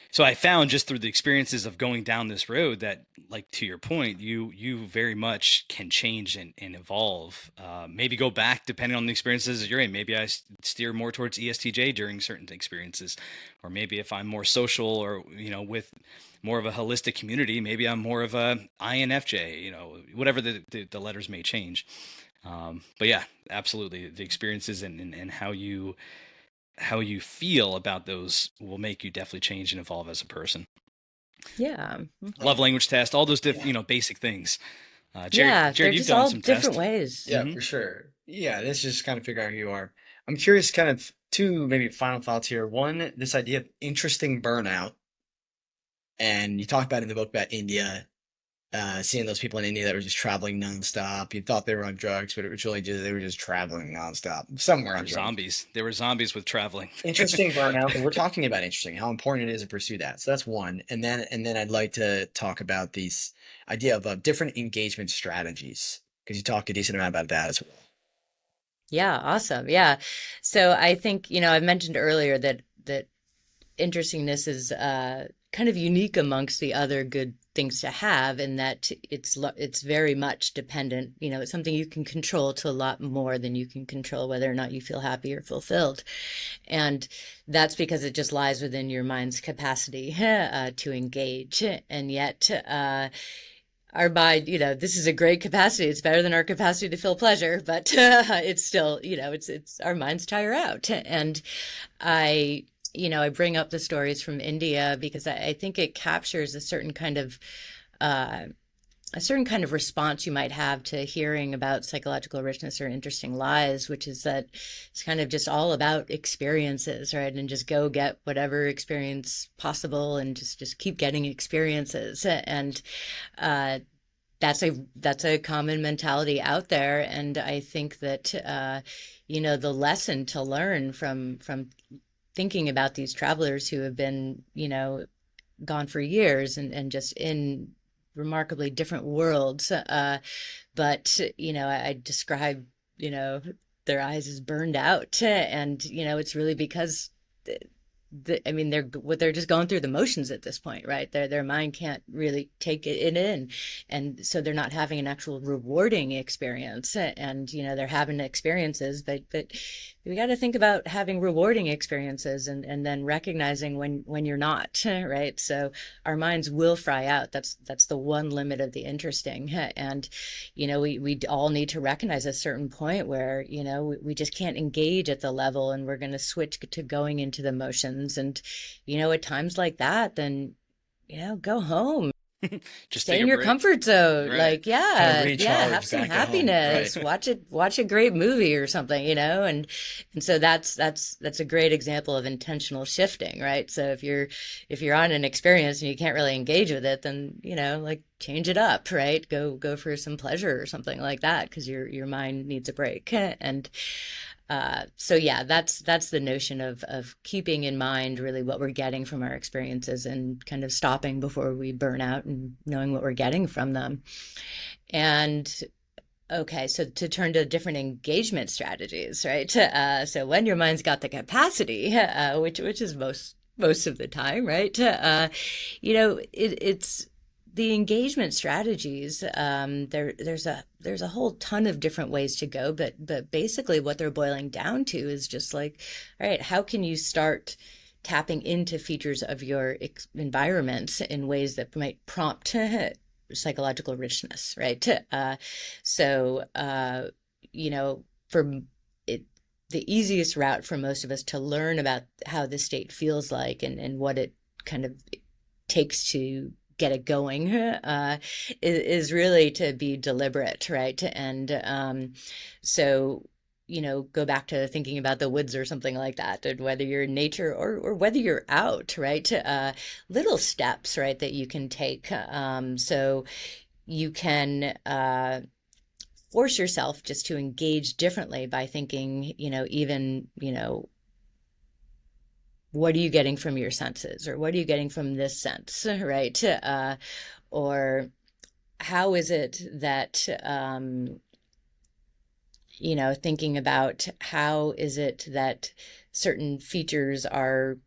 So I found, just through the experiences of going down this road, that, like, to your point, you very much can change and evolve. Maybe go back depending on the experiences that you're in. Maybe I steer more towards ESTJ during certain experiences, or maybe if I'm more social, or with more of a holistic community, maybe I'm more of a INFJ. Whatever the letters may change. But yeah, absolutely, the experiences and how you feel about those will make you definitely change and evolve as a person. Yeah. Love language test, all those basic things. Jared, you've just done all some different tests. ways. Yeah, for sure. Yeah, let's just kind of figure out who you are. I'm curious, kind of two maybe final thoughts here. One, this idea of interesting burnout. And you talk about in the book about India, seeing those people in India that were just traveling nonstop. You thought they were on drugs, but it was really just, they were just traveling nonstop. Somewhere on drugs. Zombies. They were zombies with traveling. Interesting burnout. And we're talking about interesting, how important it is to pursue that. So that's one. And then I'd like to talk about this idea of different engagement strategies, because you talked a decent amount about that as well. Yeah, awesome. Yeah. So I think, I've mentioned earlier that interestingness is kind of unique amongst the other good things to have, and that it's very much dependent. It's something you can control to a lot more than you can control whether or not you feel happy or fulfilled. And that's because it just lies within your mind's capacity to engage. And yet, our mind, this is a great capacity. It's better than our capacity to feel pleasure, but it's still, it's our minds tire out. And I bring up the stories from India because I think it captures a certain kind of response you might have to hearing about psychological richness or interesting lies, which is that it's kind of just all about experiences, right? And just go get whatever experience possible and just keep getting experiences. And that's a common mentality out there. And I think that the lesson to learn from thinking about these travelers who have been, gone for years and just in remarkably different worlds. But, I describe, their eyes as burned out. And, it's really because they're just going through the motions at this point, right? Their mind can't really take it in, and so they're not having an actual rewarding experience. And they're having experiences, but we got to think about having rewarding experiences, and then recognizing when you're not, right? So our minds will fry out. That's the one limit of the interesting. And we all need to recognize a certain point where we just can't engage at the level, and we're going to switch to going into the motions. And at times like that, then go home. Just Stay take in a your break. comfort zone. Right. Like, Kind of have recharge some back at home. happiness. Right. Watch a great movie or something, and so that's a great example of intentional shifting, right? So if you're on an experience and you can't really engage with it, then like change it up, right? Go for some pleasure or something like that, because your mind needs a break. And so yeah, that's the notion of keeping in mind really what we're getting from our experiences, and kind of stopping before we burn out, and knowing what we're getting from them. And okay, so to turn to different engagement strategies, right? So when your mind's got the capacity, which is most of the time, right? It's the engagement strategies. There's a whole ton of different ways to go, but basically what they're boiling down to is just like, all right, how can you start tapping into features of your environments in ways that might prompt psychological richness, right? For it, the easiest route for most of us to learn about how the state feels like, and what it kind of takes to get it going, is really to be deliberate, right? And so go back to thinking about the woods or something like that, and whether you're in nature or whether you're out, right? Little steps, right, that you can take. So you can force yourself just to engage differently by thinking, even, what are you getting from your senses, or what are you getting from this sense, right? Or how is it that, thinking about how is it that certain features are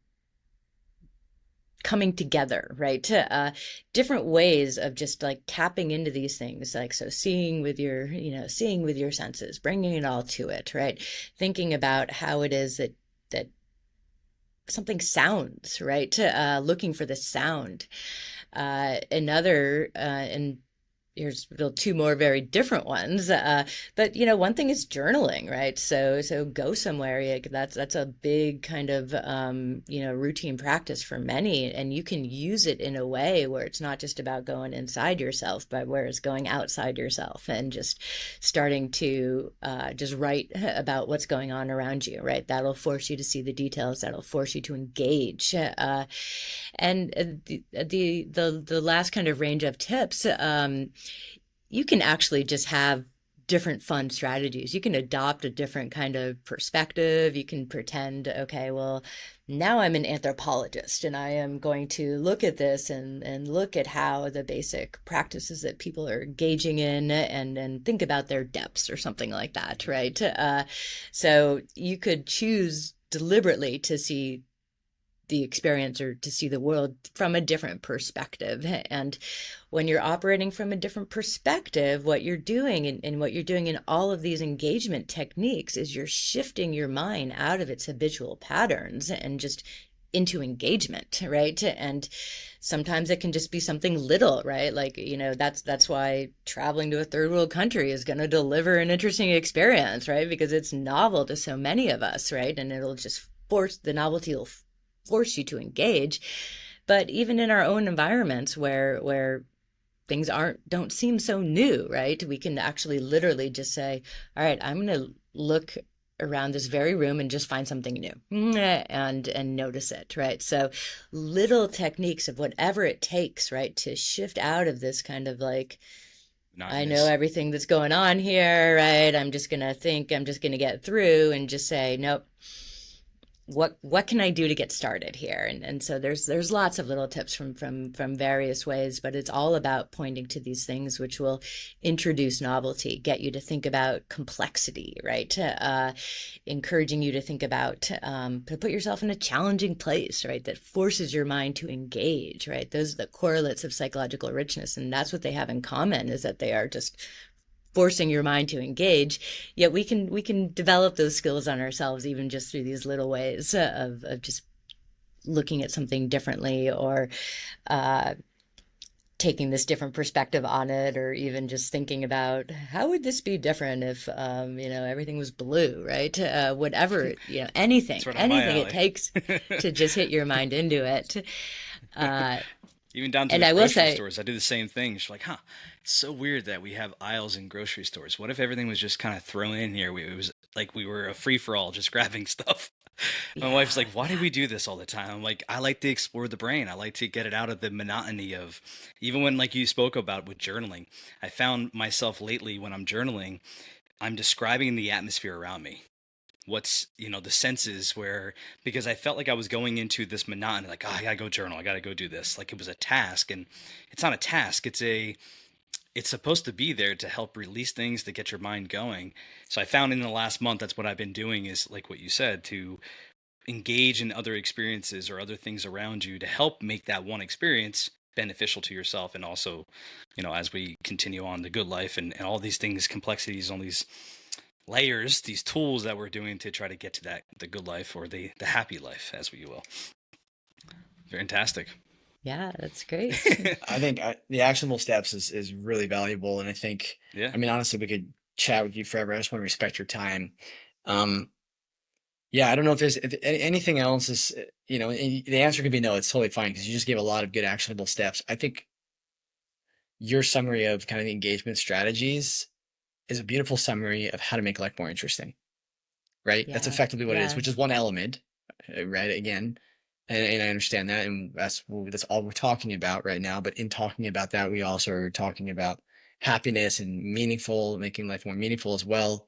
coming together, right? Different ways of just like tapping into these things, like, so seeing with your senses, bringing it all to it, right? Thinking about how it is that something sounds, right? Looking for the sound. And here's two more very different ones. But one thing is journaling, right? So go somewhere. That's a big kind of routine practice for many, and you can use it in a way where it's not just about going inside yourself, but where it's going outside yourself, and just starting to just write about what's going on around you, right? That'll force you to see the details. That'll force you to engage. And the last kind of range of tips, you can actually just have different fun strategies. You can adopt a different kind of perspective. You can pretend, okay, well, now I'm an anthropologist, and I am going to look at this and look at how the basic practices that people are engaging in, and think about their depths or something like that, right? So you could choose deliberately to see the experience or to see the world from a different perspective. And when you're operating from a different perspective, what you're doing and what you're doing in all of these engagement techniques is you're shifting your mind out of its habitual patterns and just into engagement, right? And sometimes it can just be something little, right? Like, that's why traveling to a third world country is going to deliver an interesting experience, right? Because it's novel to so many of us, right? And it'll just the novelty will force you to engage. But even in our own environments where things don't seem so new, right? We can actually literally just say, all right, I'm going to look around this very room and just find something new and notice it, right? So little techniques of whatever it takes, right, to shift out of this kind of like, I know everything that's going on here, right? I'm just going to get through and just say, nope. What can I do to get started here? And so there's lots of little tips from various ways, but it's all about pointing to these things which will introduce novelty, get you to think about complexity, right? Encouraging you to think about to put yourself in a challenging place, right? That forces your mind to engage, right? Those are the correlates of psychological richness, and that's what they have in common, is that they are just forcing your mind to engage. Yet we can develop those skills on ourselves even just through these little ways of just looking at something differently, or taking this different perspective on it, or even just thinking about how would this be different if everything was blue, right? Whatever, anything it takes to just hit your mind into it. Even down to the grocery stores, I do the same thing. She's like, it's so weird that we have aisles in grocery stores. What if everything was just kind of thrown in here? It was like we were a free-for-all, just grabbing stuff. My wife's like, why do we do this all the time? I'm like, I like to explore the brain. I like to get it out of the monotony of, even when, like you spoke about with journaling, I found myself lately when I'm journaling, I'm describing the atmosphere around me. What's the senses, where, because I felt like I was going into this monotony, like, I gotta go journal, I gotta go do this, like it was a task. And it's not a task, it's supposed to be there to help release things, to get your mind going. So I found in the last month, that's what I've been doing, is like what you said, to engage in other experiences or other things around you to help make that one experience beneficial to yourself. And also, as we continue on the good life and all these things, complexities, all these layers, these tools that we're doing to try to get to the good life, or the happy life, as we will. Fantastic. Yeah, that's great. I think the actionable steps is really valuable, and I think, I mean, honestly, we could chat with you forever. I just want to respect your time. I don't know if anything else is, the answer could be no. It's totally fine, because you just gave a lot of good actionable steps. I think your summary of kind of the engagement strategies is a beautiful summary of how to make life more interesting, right? That's effectively what it is, which is one element, right? Again, and I understand that, and that's all we're talking about right now. But in talking about that, we also are talking about happiness and making life more meaningful as well.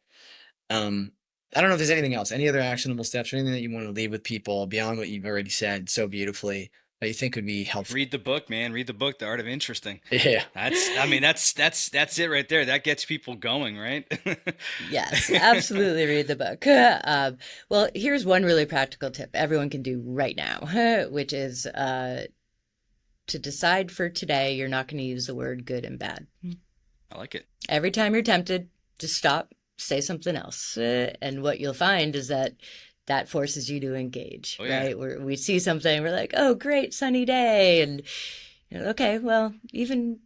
I don't know if there's anything else, any other actionable steps, or anything that you want to leave with people beyond what you've already said so beautifully that you think would be helpful. Read the book, man. Read the book, The Art of Interesting. Yeah. That's it right there. That gets people going, right? Yes, absolutely read the book. Well, here's one really practical tip everyone can do right now, which is to decide for today you're not going to use the word good and bad. I like it. Every time you're tempted, just stop, say something else. And what you'll find is that forces you to engage, right? We see something, we're like, oh, great, sunny day. And okay, well, even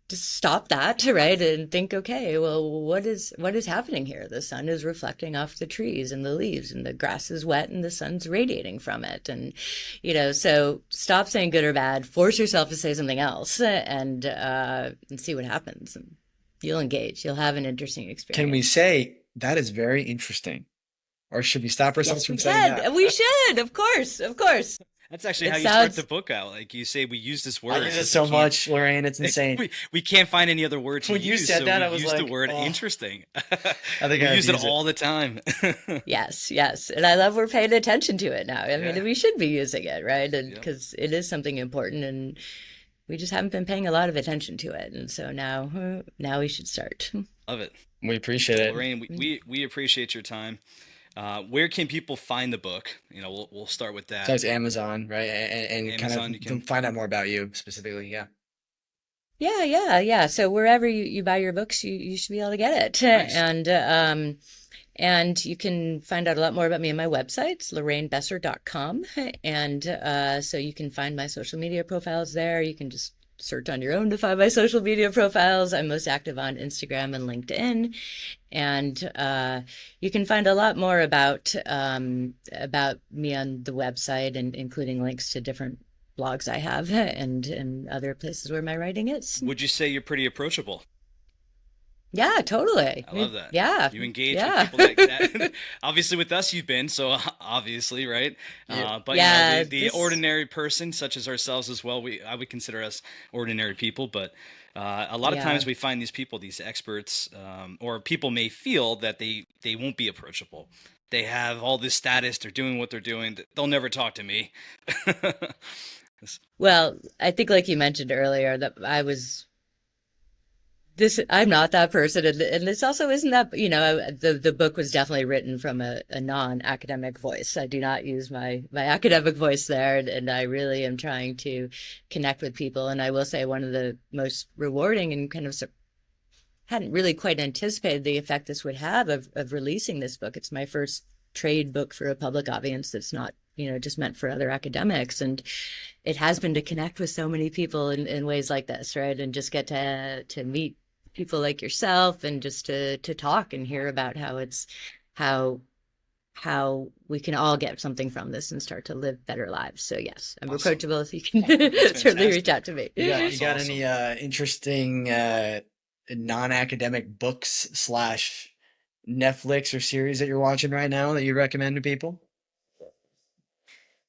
just stop that, right? And think, okay, well, what is happening here? The sun is reflecting off the trees and the leaves, and the grass is wet and the sun's radiating from it. And, so stop saying good or bad, force yourself to say something else, and see what happens. And you'll engage. You'll have an interesting experience. Can we say that is very interesting? Or should we stop ourselves from saying that? We should, of course. That's actually how you start the book out. Like you say, we use this word. I use it so much, Lorraine. It's insane. We can't find any other word to use. When you said that, I was like, the word interesting. I think we use it all the time. Yes. And I love we're paying attention to it now. I mean, we should be using it, right? And because it is something important, and we just haven't been paying a lot of attention to it. And so now we should start. Love it. We appreciate it. Lorraine, we appreciate your time. Where can people find the book? We'll start with So that. it's Amazon, right? And kind Amazon, you of can. find out more about you specifically. Yeah. Yeah. So wherever you buy your books, you should be able to get it. Nice. And you can find out a lot more about me on my website, it's lorrainebesser.com. And so you can find my social media profiles there. You can just search on your own to find my social media profiles. I'm most active on Instagram and LinkedIn. And you can find a lot more about me on the website, and including links to different blogs I have and other places where my writing is. Would you say you're pretty approachable? Yeah, totally. I love that. Yeah, You engage with yeah. people that obviously with us you've been, so obviously, right? Yeah. But Yeah, the this ordinary person, such as ourselves as well, I would consider us ordinary people, but a lot of yeah. times we find these people, these experts, or people may feel that they won't be approachable. They have all this status, they're doing what they're doing, they'll never talk to me. Well, I think like you mentioned earlier that I'm not that person, and this also isn't that, the book was definitely written from a non-academic voice. I do not use my academic voice there, and I really am trying to connect with people. And I will say one of the most rewarding and kind of hadn't really quite anticipated the effect this would have of releasing this book. It's my first trade book for a public audience that's not, just meant for other academics. And it has been to connect with so many people in ways like this, right? And just get to meet people like yourself, and just to talk and hear about how we can all get something from this and start to live better lives. So yes, I'm Awesome. approachable. So you can That's certainly reach fantastic. out to me. You That's got awesome. any interesting non-academic books slash Netflix or series that you're watching right now that you recommend to people?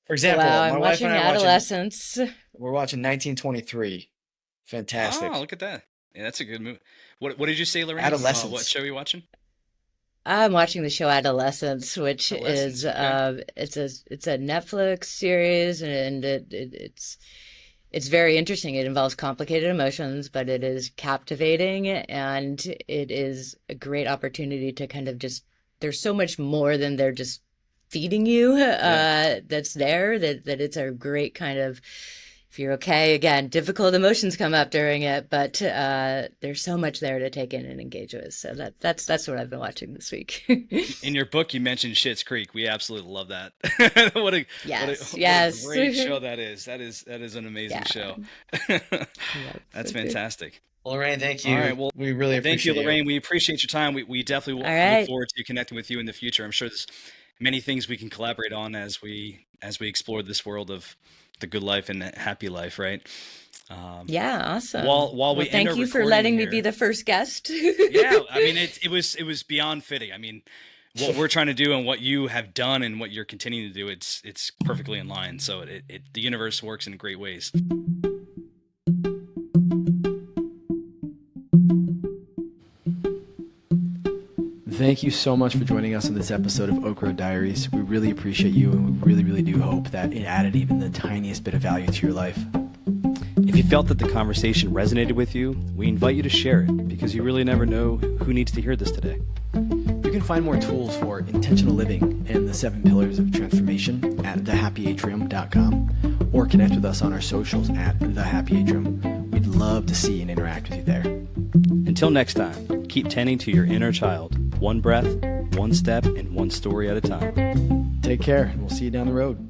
For example, Wow, my I'm wife and watching I are Adolescence. we're watching 1923. Oh, Fantastic. look at that. Yeah, that's a good movie. What did you say, Lorraine? What Adolescence. show are you watching? I'm watching the show Adolescence, which is Adolescence. Okay. it's a Netflix series, and it's very interesting. It involves complicated emotions, but it is captivating, and it is a great opportunity to kind of just, there's so much more than they're just feeding you, Yeah. that's there, that it's a great kind of, if you're okay, again, difficult emotions come up during it, but there's so much there to take in and engage with. So that's what I've been watching this week. In your book, you mentioned Schitt's Creek. We absolutely love that. Yes, What a yes. great show that is. That is an amazing Yeah, show. yeah, That's so good. fantastic. Well, Lorraine, thank All right. you. Well, We really thank you, appreciate you. Lorraine. We appreciate your time. We definitely All look right. forward to connecting with you in the future. I'm sure there's many things we can collaborate on as we explore this world of the good life and the happy life, right? Um, Yeah, awesome. while Well, we end thank our you for recording letting me be here, the first guest. yeah, I mean it was beyond fitting. I mean, what we're trying to do and what you have done and what you're continuing to do, it's perfectly in line. So the universe works in great ways. Thank you so much for joining us on this episode of Oak Road Diaries. We really appreciate you, and we really, really do hope that it added even the tiniest bit of value to your life. If you felt that the conversation resonated with you, we invite you to share it because you really never know who needs to hear this today. You can find more tools for intentional living and the 7 pillars of transformation at thehappyatrium.com, or connect with us on our socials at thehappyatrium. We'd love to see and interact with you there. Until next time, keep tending to your inner child, one breath, one step, and one story at a time. Take care, and we'll see you down the road.